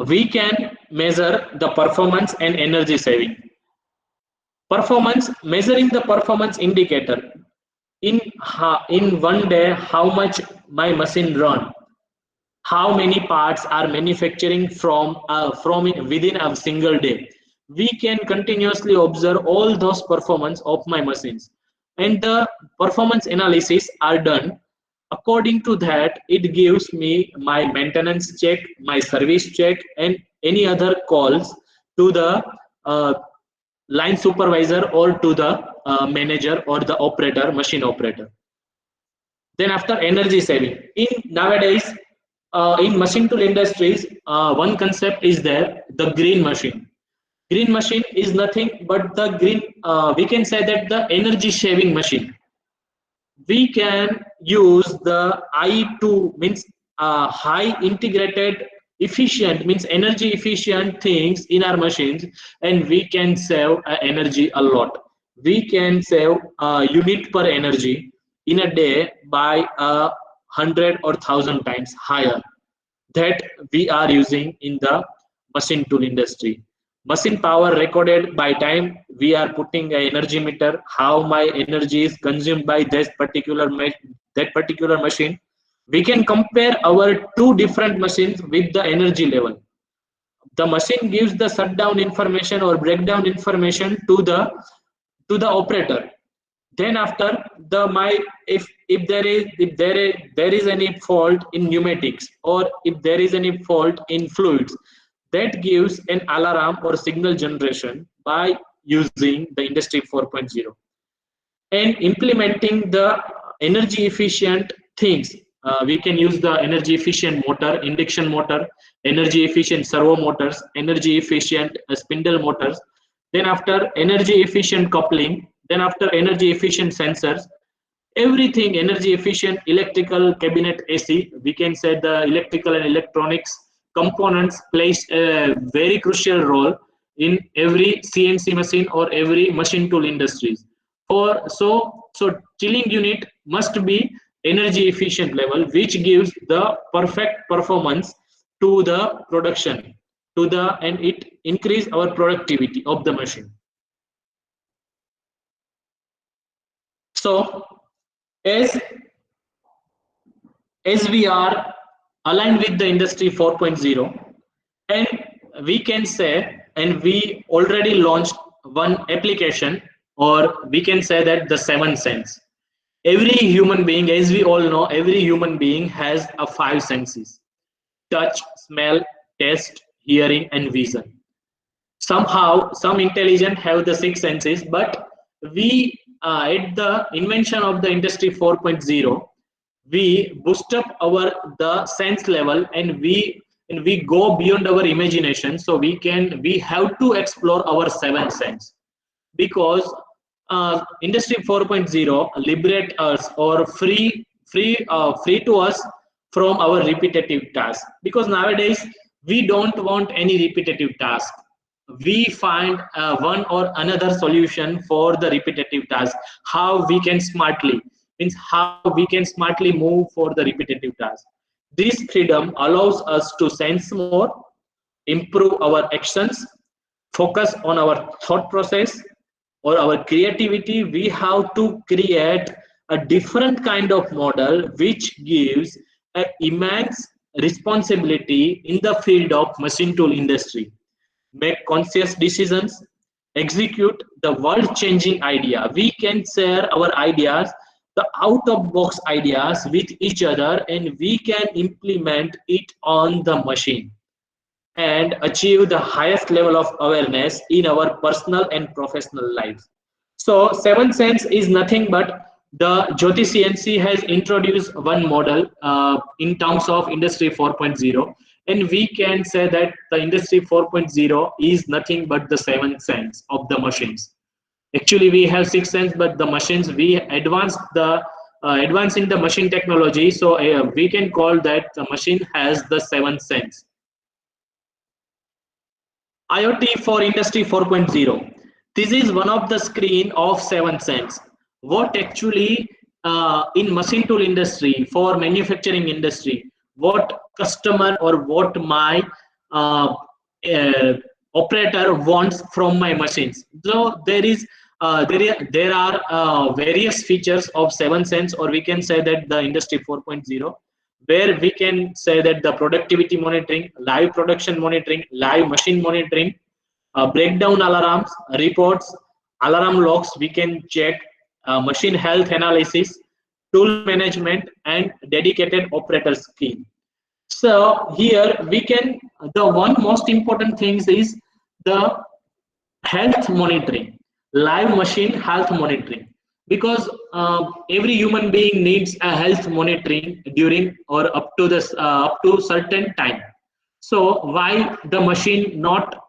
We can measure the performance and energy saving. Measuring the performance indicator in one day, how much my machine run, how many parts are manufacturing from within a single day. We can continuously observe all those performance of my machines, and the performance analysis are done. According to that, it gives me my maintenance check, my service check, and any other calls to the line supervisor or to the manager or the operator, machine operator. Then after energy saving, nowadays in machine tool industries, one concept is there, the green machine. Green machine is nothing but the green, we can say that the energy saving machine. We can use the I2, means high integrated efficient, means energy efficient things in our machines, and we can save energy a lot. We can save unit per energy in a day by 100 or 1,000 times higher that we are using in the machine tool industry. Machine power recorded by time, we are putting an energy meter, how my energy is consumed by that particular machine. We can compare our two different machines with the energy level. The machine gives the shutdown information or breakdown information to the operator. Then after if there is any fault in pneumatics, or if there is any fault in fluids, that gives an alarm or signal generation by using the industry 4.0. And implementing the energy efficient things, we can use the energy efficient motor, induction motor, energy efficient servo motors, energy efficient spindle motors, then after energy efficient coupling, then after energy efficient sensors, everything energy efficient electrical cabinet AC. We can say the electrical and electronics components plays a very crucial role in every CNC machine or every machine tool industries. So chilling unit must be energy efficient level, which gives the perfect performance to the production, and it increase our productivity of the machine. So as we are aligned with the industry 4.0, and we can say, and we already launched one application, or we can say that the 7 sense. Every human being, as we all know, every human being has 5 senses: touch, smell, taste, hearing, and vision. Somehow some intelligent have the 6 senses, but we at the invention of the industry 4.0, we boost up our the sense level, and we go beyond our imagination. So we have to explore our seven sense, because industry 4.0 liberate us or free to us from our repetitive task, because nowadays we don't want any repetitive task. We find one or another solution for the repetitive task. How we can smartly, means how we can smartly move for the repetitive task. This freedom allows us to sense more, improve our actions, focus on our thought process or our creativity. We have to create a different kind of model which gives an immense responsibility in the field of machine tool industry. Make conscious decisions, execute the world changing idea. We can share our ideas, the out of box ideas with each other, and we can implement it on the machine and achieve the highest level of awareness in our personal and professional lives. So, seven sense is nothing but the Jyoti CNC has introduced one model in terms of Industry 4.0, and we can say that the Industry 4.0 is nothing but the seven sense of the machines. Actually, we have six sense, but the machines we advance in the machine technology. So we can call that the machine has the seven sense. IoT for Industry 4.0. This is one of the screen of seven sense. What actually in machine tool industry, for manufacturing industry, what customer or what my operator wants from my machines. So there are various features of seven sense, or we can say that the Industry 4.0, where we can say that the productivity monitoring, live production monitoring, live machine monitoring, breakdown alarms, reports, alarm logs, we can check, machine health analysis, tool management, and dedicated operator scheme. So here we can, the one most important things is the health monitoring, live machine health monitoring, because every human being needs a health monitoring during or up to this up to certain time. So why the machine not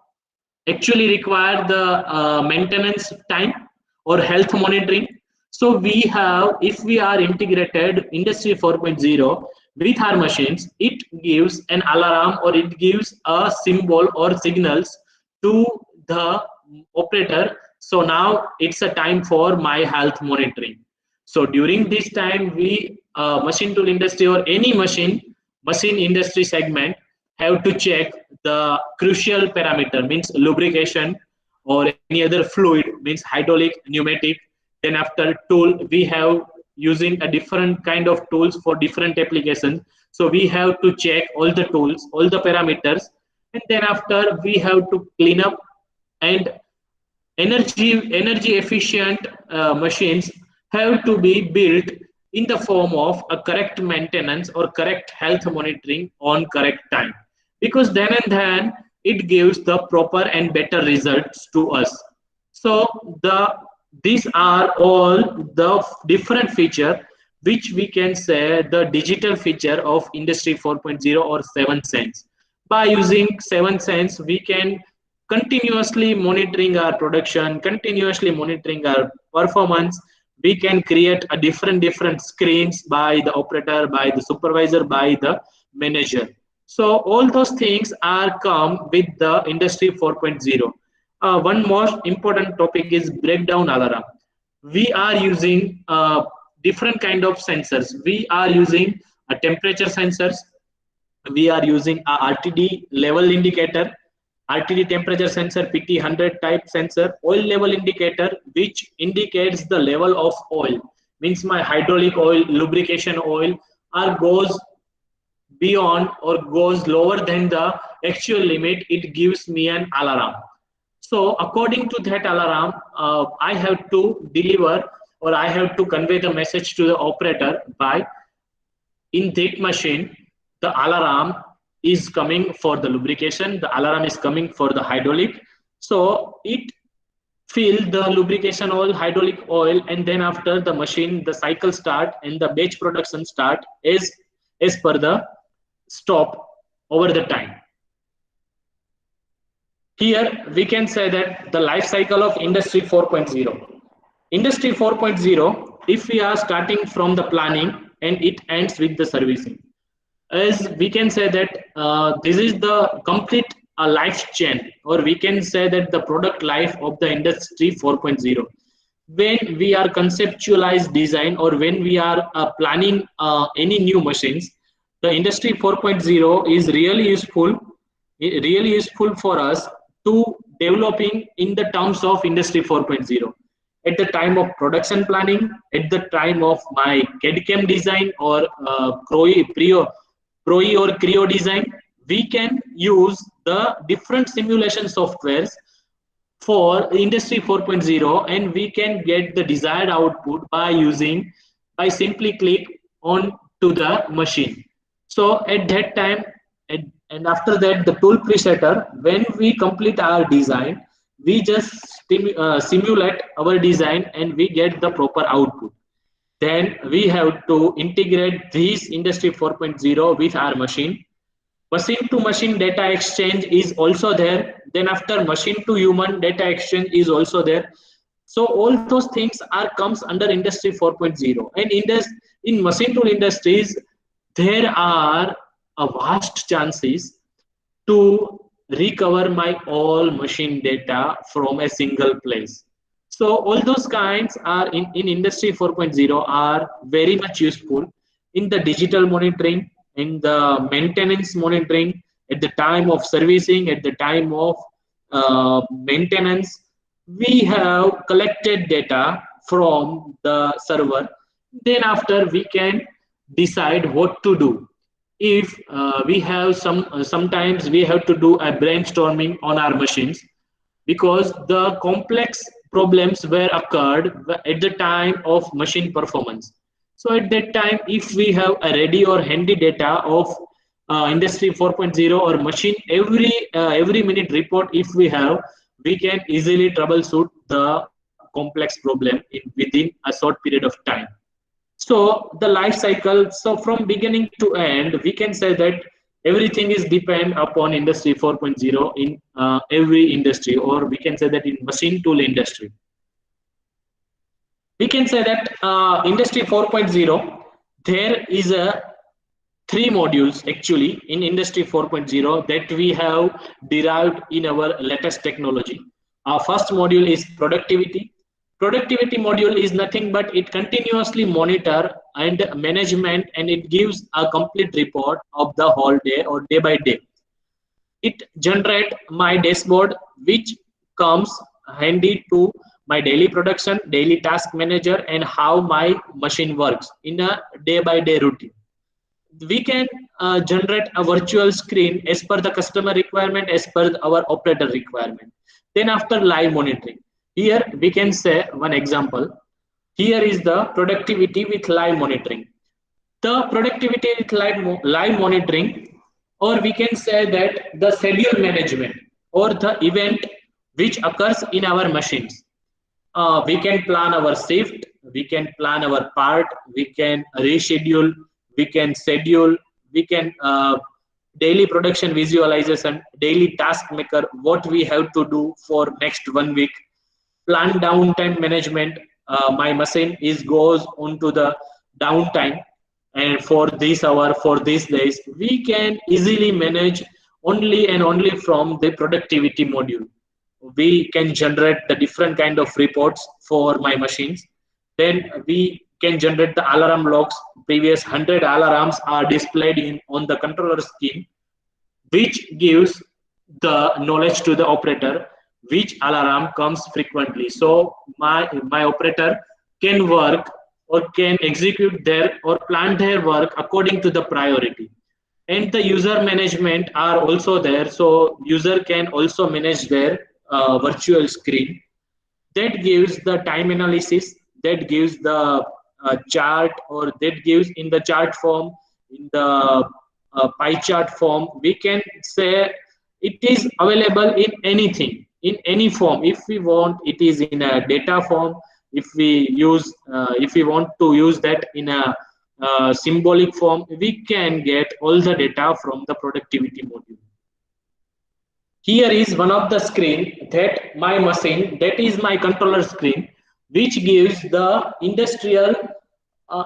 actually require the maintenance time or health monitoring? So we have, if we are integrated Industry 4.0 with our machines, it gives an alarm or it gives a symbol or signals to the operator. So now it's a time for my health monitoring. So during this time, we machine tool industry or any machine industry segment have to check the crucial parameter, means lubrication or any other fluid, means hydraulic, pneumatic. Then after tool, we have using a different kind of tools for different applications. So we have to check all the tools, all the parameters, and then after we have to clean up. And energy efficient machines have to be built in the form of a correct maintenance or correct health monitoring on correct time, because then it gives the proper and better results to us. So these are all the different feature which we can say the digital feature of Industry 4.0 or 7 sense. By using 7 sense, we can continuously monitoring our production, continuously monitoring our performance. We can create a different screens by the operator, by the supervisor, by the manager. So all those things are come with the Industry 4.0. One most important topic is breakdown alarm. We are using different kind of sensors. We are using a temperature sensors. We are using a RTD level indicator, RTD temperature sensor, PT100 type sensor, oil level indicator, which indicates the level of oil, means my hydraulic oil, lubrication oil, or goes beyond or goes lower than the actual limit, it gives me an alarm. So according to that alarm, I have to deliver or I have to convey the message to the operator by, in that machine, the alarm is coming for the lubrication, the alarm is coming for the hydraulic. So it fill the lubrication oil, hydraulic oil, and then after the machine, the cycle start and the batch production start as per the stop over the time. Here we can say that the life cycle of Industry 4.0. Industry 4.0, if we are starting from the planning and it ends with the servicing, as we can say that this is the complete life chain, or we can say that the product life of the Industry 4.0. When we are conceptualize design, or when we are planning any new machines, the Industry 4.0 is really useful for us to developing in the terms of Industry 4.0. At the time of production planning, at the time of my CAD/CAM design, or Creo or Creo design, we can use the different simulation softwares for Industry 4.0, and we can get the desired output by simply click on to the machine. So at that time, and after that, the tool presetter, when we complete our design, we just simulate our design and we get the proper output. Then we have to integrate this Industry 4.0 with our machine. Machine to machine data exchange is also there. Then after machine to human data exchange is also there. So all those things comes under Industry 4.0. And in machine tool industries, there are a vast chances to recover my all machine data from a single place. So all those kinds are in Industry 4.0 are very much useful in the digital monitoring, in the maintenance monitoring, at the time of servicing, at the time of maintenance. We have collected data from the server. Then after we can decide what to do. If we have sometimes we have to do a brainstorming on our machines, because the complex problems were occurred at the time of machine performance. So at that time, if we have a ready or handy data of Industry 4.0 or machine every minute report, if we have, we can easily troubleshoot the complex problem within a short period of time. So the life cycle, so from beginning to end, we can say that everything is depend upon Industry 4.0 in every industry, or we can say that in machine tool industry. We can say that Industry 4.0, there is three modules actually in Industry 4.0 that we have derived in our latest technology. Our first module is productivity. Productivity module is nothing but it continuously monitor and management, and it gives a complete report of the whole day or day by day. It generate my dashboard, which comes handy to my daily production, daily task manager, and how my machine works in a day by day routine. We can generate a virtual screen as per the customer requirement, as per our operator requirement. Then after live monitoring, here we can say one example. Here is the productivity with live monitoring. The productivity with live monitoring, or we can say that the schedule management or the event which occurs in our machines. We can plan our shift, we can plan our part, we can reschedule, we can schedule, we can daily production visualization, daily task maker, what we have to do for next 1 week. Plan downtime management. My machine goes onto the downtime, and for this hour, for these days, we can easily manage only and only from the productivity module. We can generate the different kind of reports for my machines. Then we can generate the alarm logs. Previous 100 alarms are displayed on the controller screen, which gives the knowledge to the operator which alarm comes frequently. So my operator can work or can execute their or plan their work according to the priority. And the user management are also there, so user can also manage their virtual screen. That gives the time analysis, that gives the chart, or that gives in the chart form, in the pie chart form. We can say it is available in anything, in any form. If we want, it is in a data form. If we want to use that in a symbolic form, we can get all the data from the productivity module. Here is one of the screen that my machine, that is my controller screen, which gives the industrial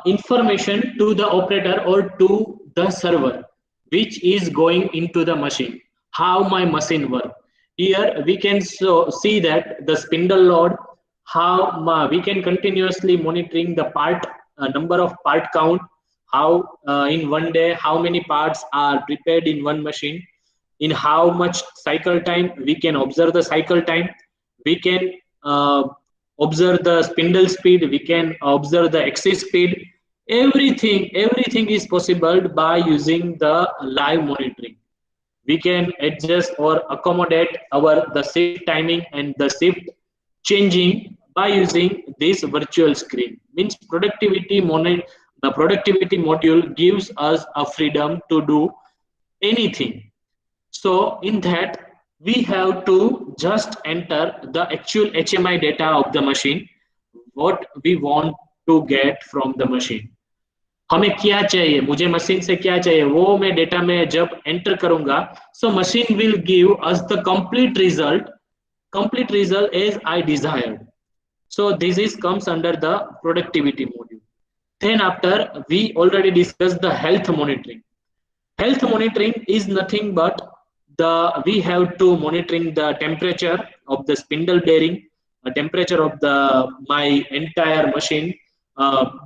information to the operator or to the server, which is going into the machine, how my machine work. Here we can see that the spindle load, how we can continuously monitoring the part number of part count, how in one day how many parts are prepared in one machine, in how much cycle time. We can observe the cycle time, we can observe the spindle speed, we can observe the axis speed. Everything is possible by using the live monitoring. We can adjust or accommodate the shift timing and the shift changing by using this virtual screen. Means the productivity module gives us a freedom to do anything. So in that, we have to just enter the actual HMI data of the machine, what we want to get from the machine. हमें क्या चाहिए, मुझे machine से क्या चाहिए, वो मैं data में जब एंटर करूंगा, so machine will give us the complete result as I desired. So this comes under the productivity module. Then after, we already discussed the health monitoring. Health monitoring is nothing but we have to monitoring the temperature of the spindle bearing, the temperature of my entire machine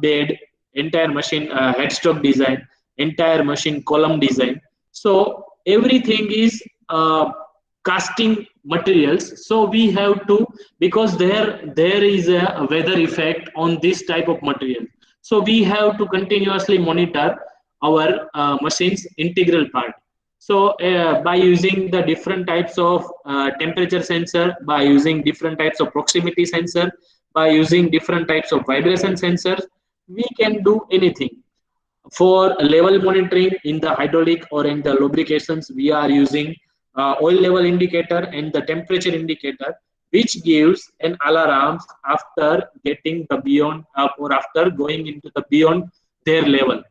bed, entire machine headstock design, entire machine column design. So everything is casting materials. So we have to, because there is a weather effect on this type of material. So we have to continuously monitor our machine's integral part. So by using the different types of temperature sensor, by using different types of proximity sensor, by using different types of vibration sensors, we can do anything. For level monitoring in the hydraulic or in the lubrications, we are using oil level indicator and the temperature indicator, which gives an alarm after getting the beyond or after going into the beyond their level,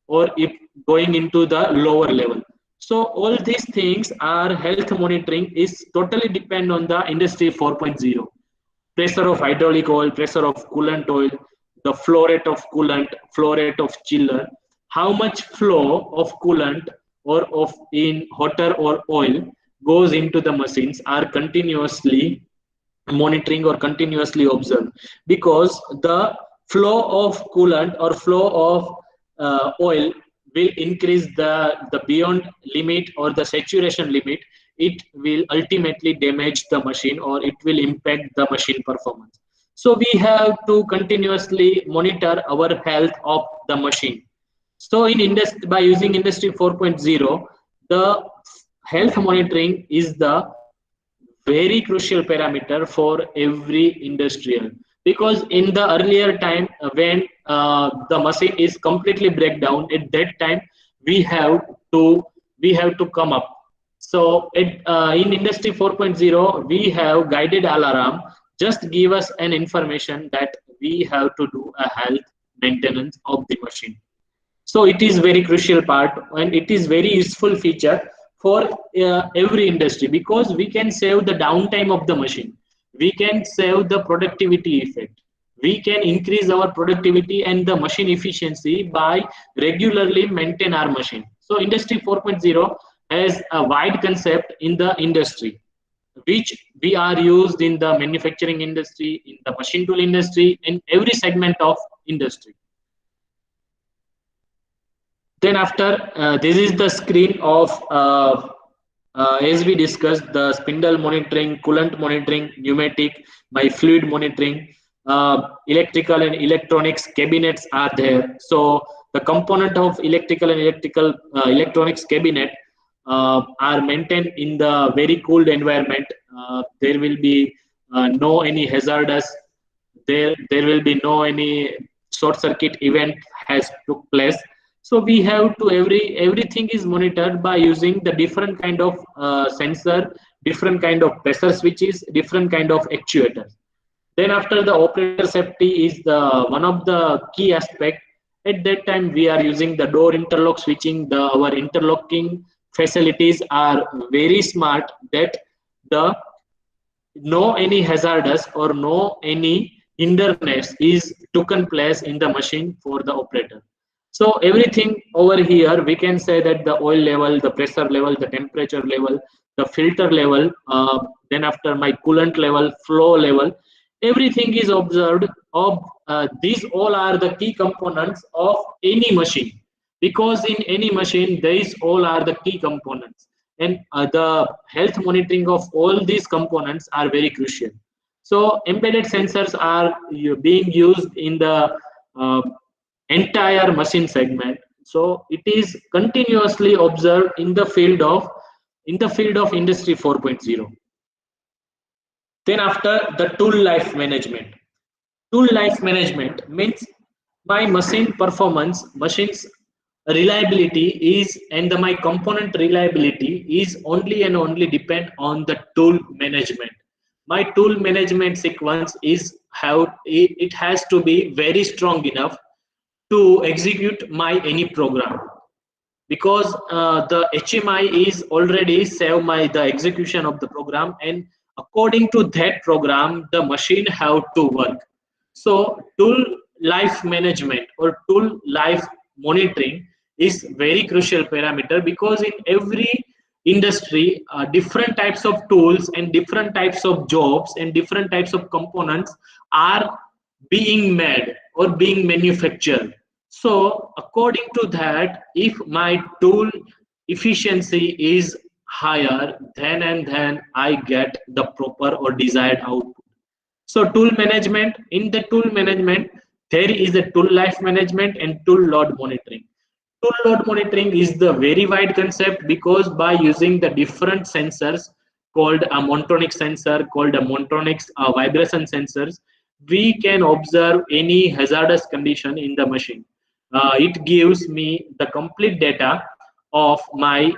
or if going into the lower level. So all these things are health monitoring is totally depend on the industry 4.0. Pressure of hydraulic oil, pressure of coolant oil, the flow rate of coolant, flow rate of chiller, how much flow of coolant or of in water or oil goes into the machines are continuously monitoring or continuously observed, because the flow of coolant or flow of oil will increase the beyond limit or the saturation limit. It will ultimately damage the machine or it will impact the machine performance. So we have to continuously monitor our health of the machine. So by using industry 4.0, the health monitoring is the very crucial parameter for every industrial, because in the earlier time when the machine is completely breakdown, at that time we have to come up. So in industry 4.0, we have guided alarm, just give us an information that we have to do a health maintenance of the machine. So it is very crucial part, and it is very useful feature for every industry, because we can save the downtime of the machine, we can save the productivity effect, we can increase our productivity and the machine efficiency by regularly maintain our machine. So industry 4.0 has a wide concept in the industry, which we are used in the manufacturing industry, in the machine tool industry, in every segment of industry. Then after, this is the screen of as we discussed, the spindle monitoring, coolant monitoring, pneumatic, by fluid monitoring, electrical and electronics cabinets are there. So the component of electrical and electronics cabinet are maintained in the very cooled environment. There will be no any hazardous, there will be no any short circuit event has took place. So we have to everything is monitored by using the different kind of sensor, different kind of pressure switches, different kind of actuators. Then after the operator safety is the one of the key aspect. At that time we are using the door interlock switching. Our interlocking facilities are very smart that the no any hazardous or no any hinderness is taken place in the machine for the operator. So everything over here we can say that the oil level, the pressure level, the temperature level, the filter level, then after my coolant level, flow level, everything is observed of these all are the key components of any machine, because in any machine these all are the key components, and the health monitoring of all these components are very crucial. So embedded sensors are being used in the uh, entire machine segment. So it is continuously observed in the field of industry 4.0. Then after the tool life management. Tool life management means my machine performance, machine's reliability is, and my component reliability is only and only depend on the tool management. My tool management sequence is how it has to be very strong enough to execute my any program, because the HMI is already save my the execution of the program, and according to that program the machine have to work. So tool life management or tool life monitoring is very crucial parameter, because in every industry different types of tools and different types of jobs and different types of components are being made or being manufactured. So according to that, if my tool efficiency is higher, then I get the proper or desired output. So tool management, in the tool management, there is a tool life management and tool load monitoring. Tool load monitoring is the very wide concept, because by using the different sensors called a monotonic sensor, called a monotonic vibration sensors, we can observe any hazardous condition in the machine. It gives me the complete data of my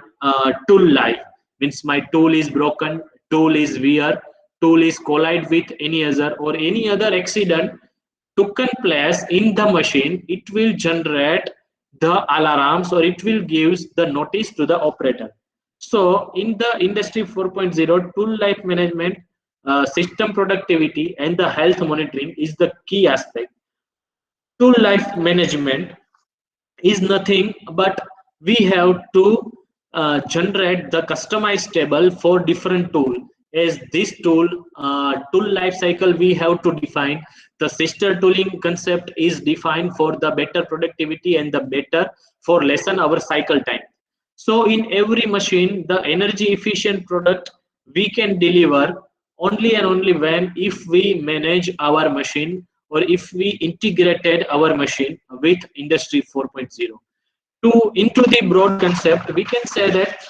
tool life. Means my tool is broken, tool is wear, tool is collide with any other or any other accident taken place in the machine, it will generate the alarms or it will gives the notice to the operator. So in the industry 4.0, tool life management, system productivity and the health monitoring is the key aspect. Tool life management is nothing but we have to generate the customized table for different tool. As this tool life cycle we have to define, the sister tooling concept is defined for the better productivity and the better for lessen our cycle time. So in every machine the energy efficient product we can deliver only and only when if we manage our machine or if we integrated our machine with industry 4.0. To into the broad concept, we can say that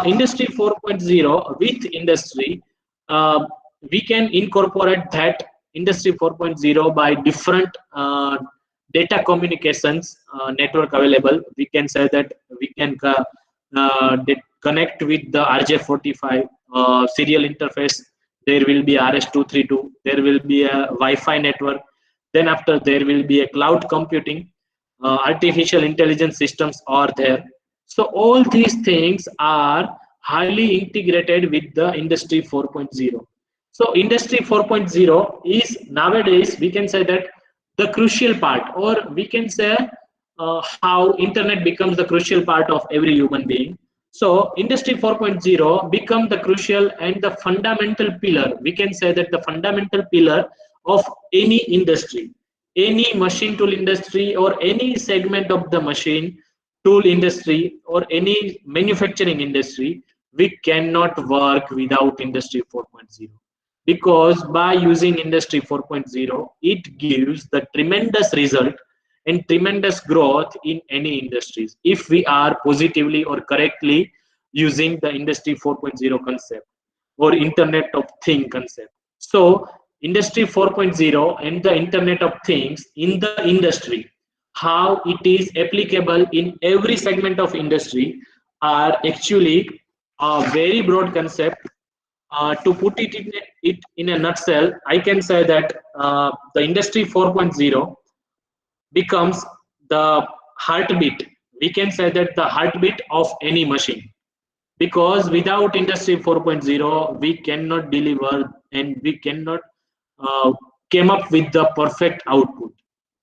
industry 4.0 with industry, we can incorporate that industry 4.0 by different data communications network available. We can say that we can connect with the RJ45 serial interface. There will be RS232. There will be a Wi-Fi network. Then after there will be a cloud computing, artificial intelligence systems are there. So all these things are highly integrated with the industry 4.0. So industry 4.0 is nowadays we can say that the crucial part, or we can say how internet becomes the crucial part of every human being. So industry 4.0 become the crucial and the fundamental pillar. We can say that the fundamental pillar of any industry, any machine tool industry or any segment of the machine tool industry or any manufacturing industry, we cannot work without industry 4.0, because by using industry 4.0 it gives the tremendous result and tremendous growth in any industries if we are positively or correctly using the industry 4.0 concept or internet of thing concept. So industry 4.0 and the internet of things in the industry how it is applicable in every segment of industry are actually a very broad concept. To put it in a nutshell, I can say that the industry 4.0 becomes the heartbeat. We can say that the heartbeat of any machine, because without industry 4.0 we cannot deliver and we cannot uh, came up with the perfect output.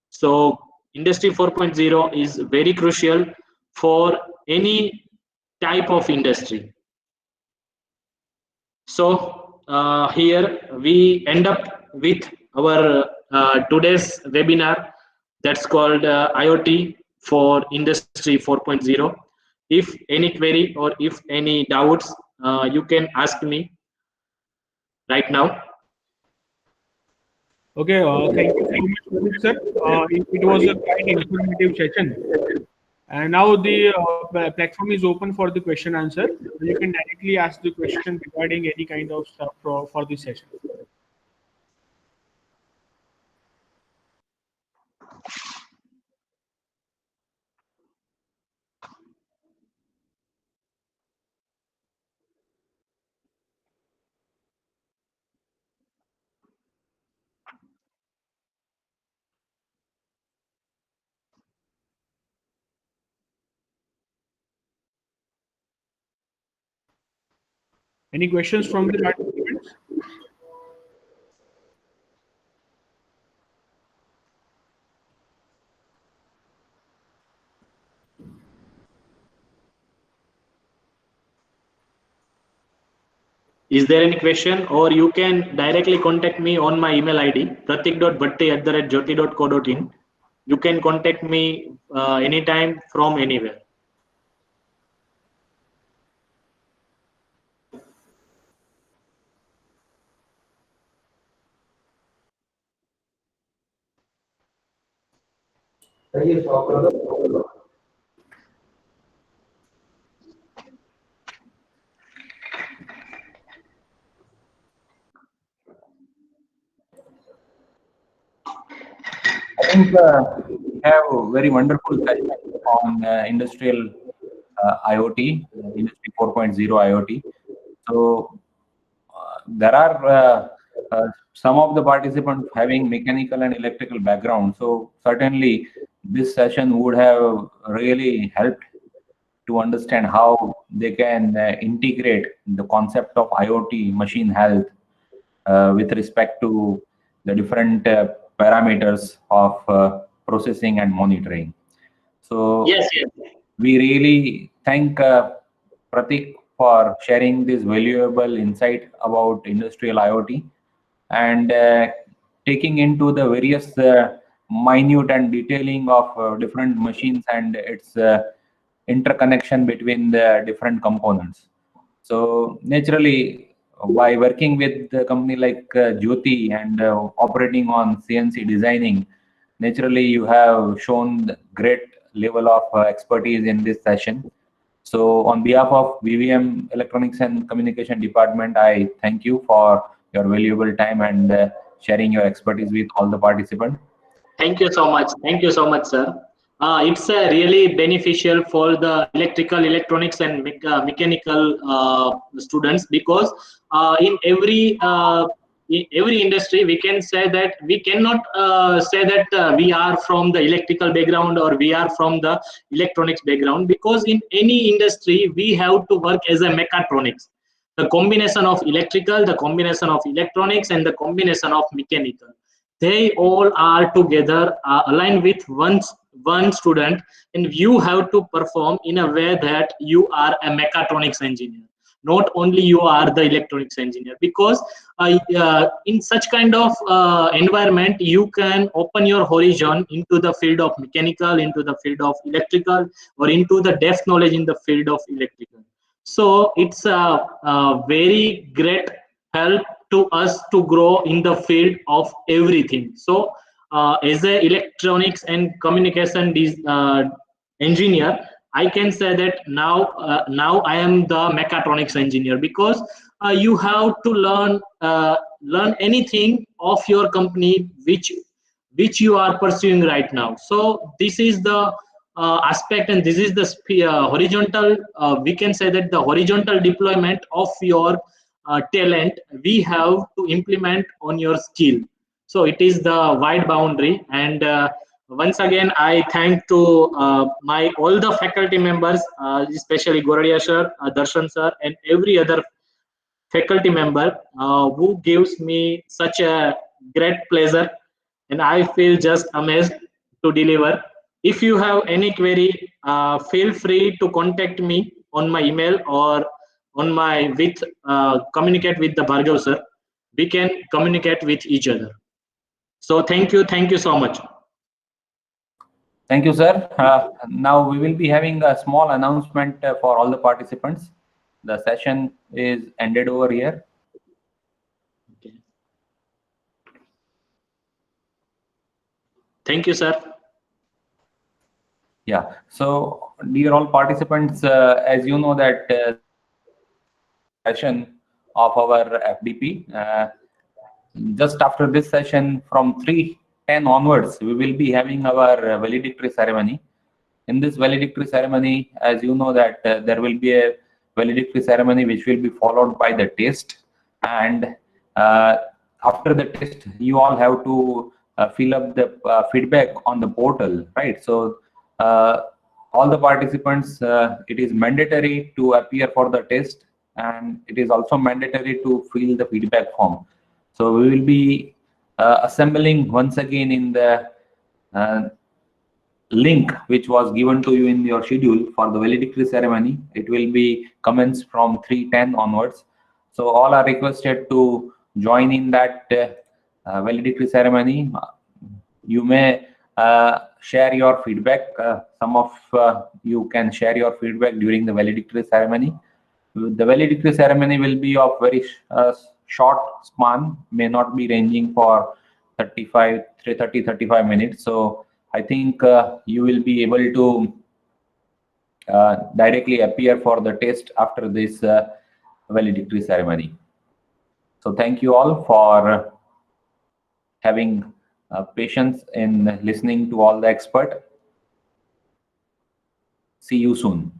So industry 4.0 is very crucial for any type of industry. So here we end up with our today's webinar, that's called IoT for Industry 4.0. If any query or if any doubts, you can ask me right now. Okay, thank you so much, Rohit sir. It was a quite informative session. And now the platform is open for the question answer. You can directly ask the question regarding any kind of stuff for this session. Any questions from the participants? Is there any question, or you can directly contact me on my email ID pratik.bhatti@jyoti.co.in. You can contact me anytime from anywhere. I think we have a very wonderful session on industrial IoT, Industry 4.0 IoT. So there are some of the participants having mechanical and electrical background. So certainly this session would have really helped to understand how they can integrate the concept of IoT machine health with respect to the different parameters of processing and monitoring. So Yes, yes. we really thank Pratik for sharing this valuable insight about industrial IoT and taking into the various minute and detailing of different machines and its interconnection between the different components. So naturally, by working with a company like Jyoti and operating on CNC designing, naturally you have shown the great level of expertise in this session. So on behalf of BVM Electronics and Communication Department, I thank you for your valuable time and sharing your expertise with all the participants. Thank you so much. Thank you so much, sir. It's really beneficial for the electrical, electronics, and mechanical students, because in every industry we can say that we cannot say that we are from the electrical background or we are from the electronics background, because in any industry we have to work as a mechatronics. The combination of electrical, the combination of electronics, and the combination of mechanical, they all are together aligned with one student, and you have to perform in a way that you are a mechatronics engineer, not only you are the electronics engineer, because in such kind of environment you can open your horizon into the field of mechanical, into the field of electrical, or into the depth knowledge in the field of electrical. So it's a very great help to us to grow in the field of everything. So as a electronics and communication engineer, I can say that now I am the mechatronics engineer, because you have to learn anything of your company which you are pursuing right now. So this is the aspect, and this is the horizontal, we can say that the horizontal deployment of your talent we have to implement on your skill. So it is the wide boundary. And once again, I thank to my all the faculty members, especially Goradia sir, Darshan sir, and every other faculty member who gives me such a great pleasure, and I feel just amazed to deliver. If you have any query, feel free to contact me on my email or on my with communicate with the Bhargav sir. We can communicate with each other. So thank you so much. Thank you, sir. Now we will be having a small announcement for all the participants. The session is ended over here. Okay. Thank you, sir. Yeah. So, dear all participants, as you know that session of our FDP. Just after this session, from 3:10 onwards, we will be having our valedictory ceremony. In this valedictory ceremony, as you know that there will be a valedictory ceremony which will be followed by the test, and after the test you all have to fill up the feedback on the portal, right? So all the participants, it is mandatory to appear for the test, and it is also mandatory to fill the feedback form. So we will be assembling once again in the link which was given to you in your schedule for the valedictory ceremony. It will be commenced from 3:10 onwards. So all are requested to join in that valedictory ceremony. You may share your feedback. Some of you can share your feedback during the valedictory ceremony. The valedictory ceremony will be of very short span, may not be ranging for 35 minutes. So I think you will be able to directly appear for the test after this valedictory ceremony. So thank you all for having patience in listening to all the expert. See you soon.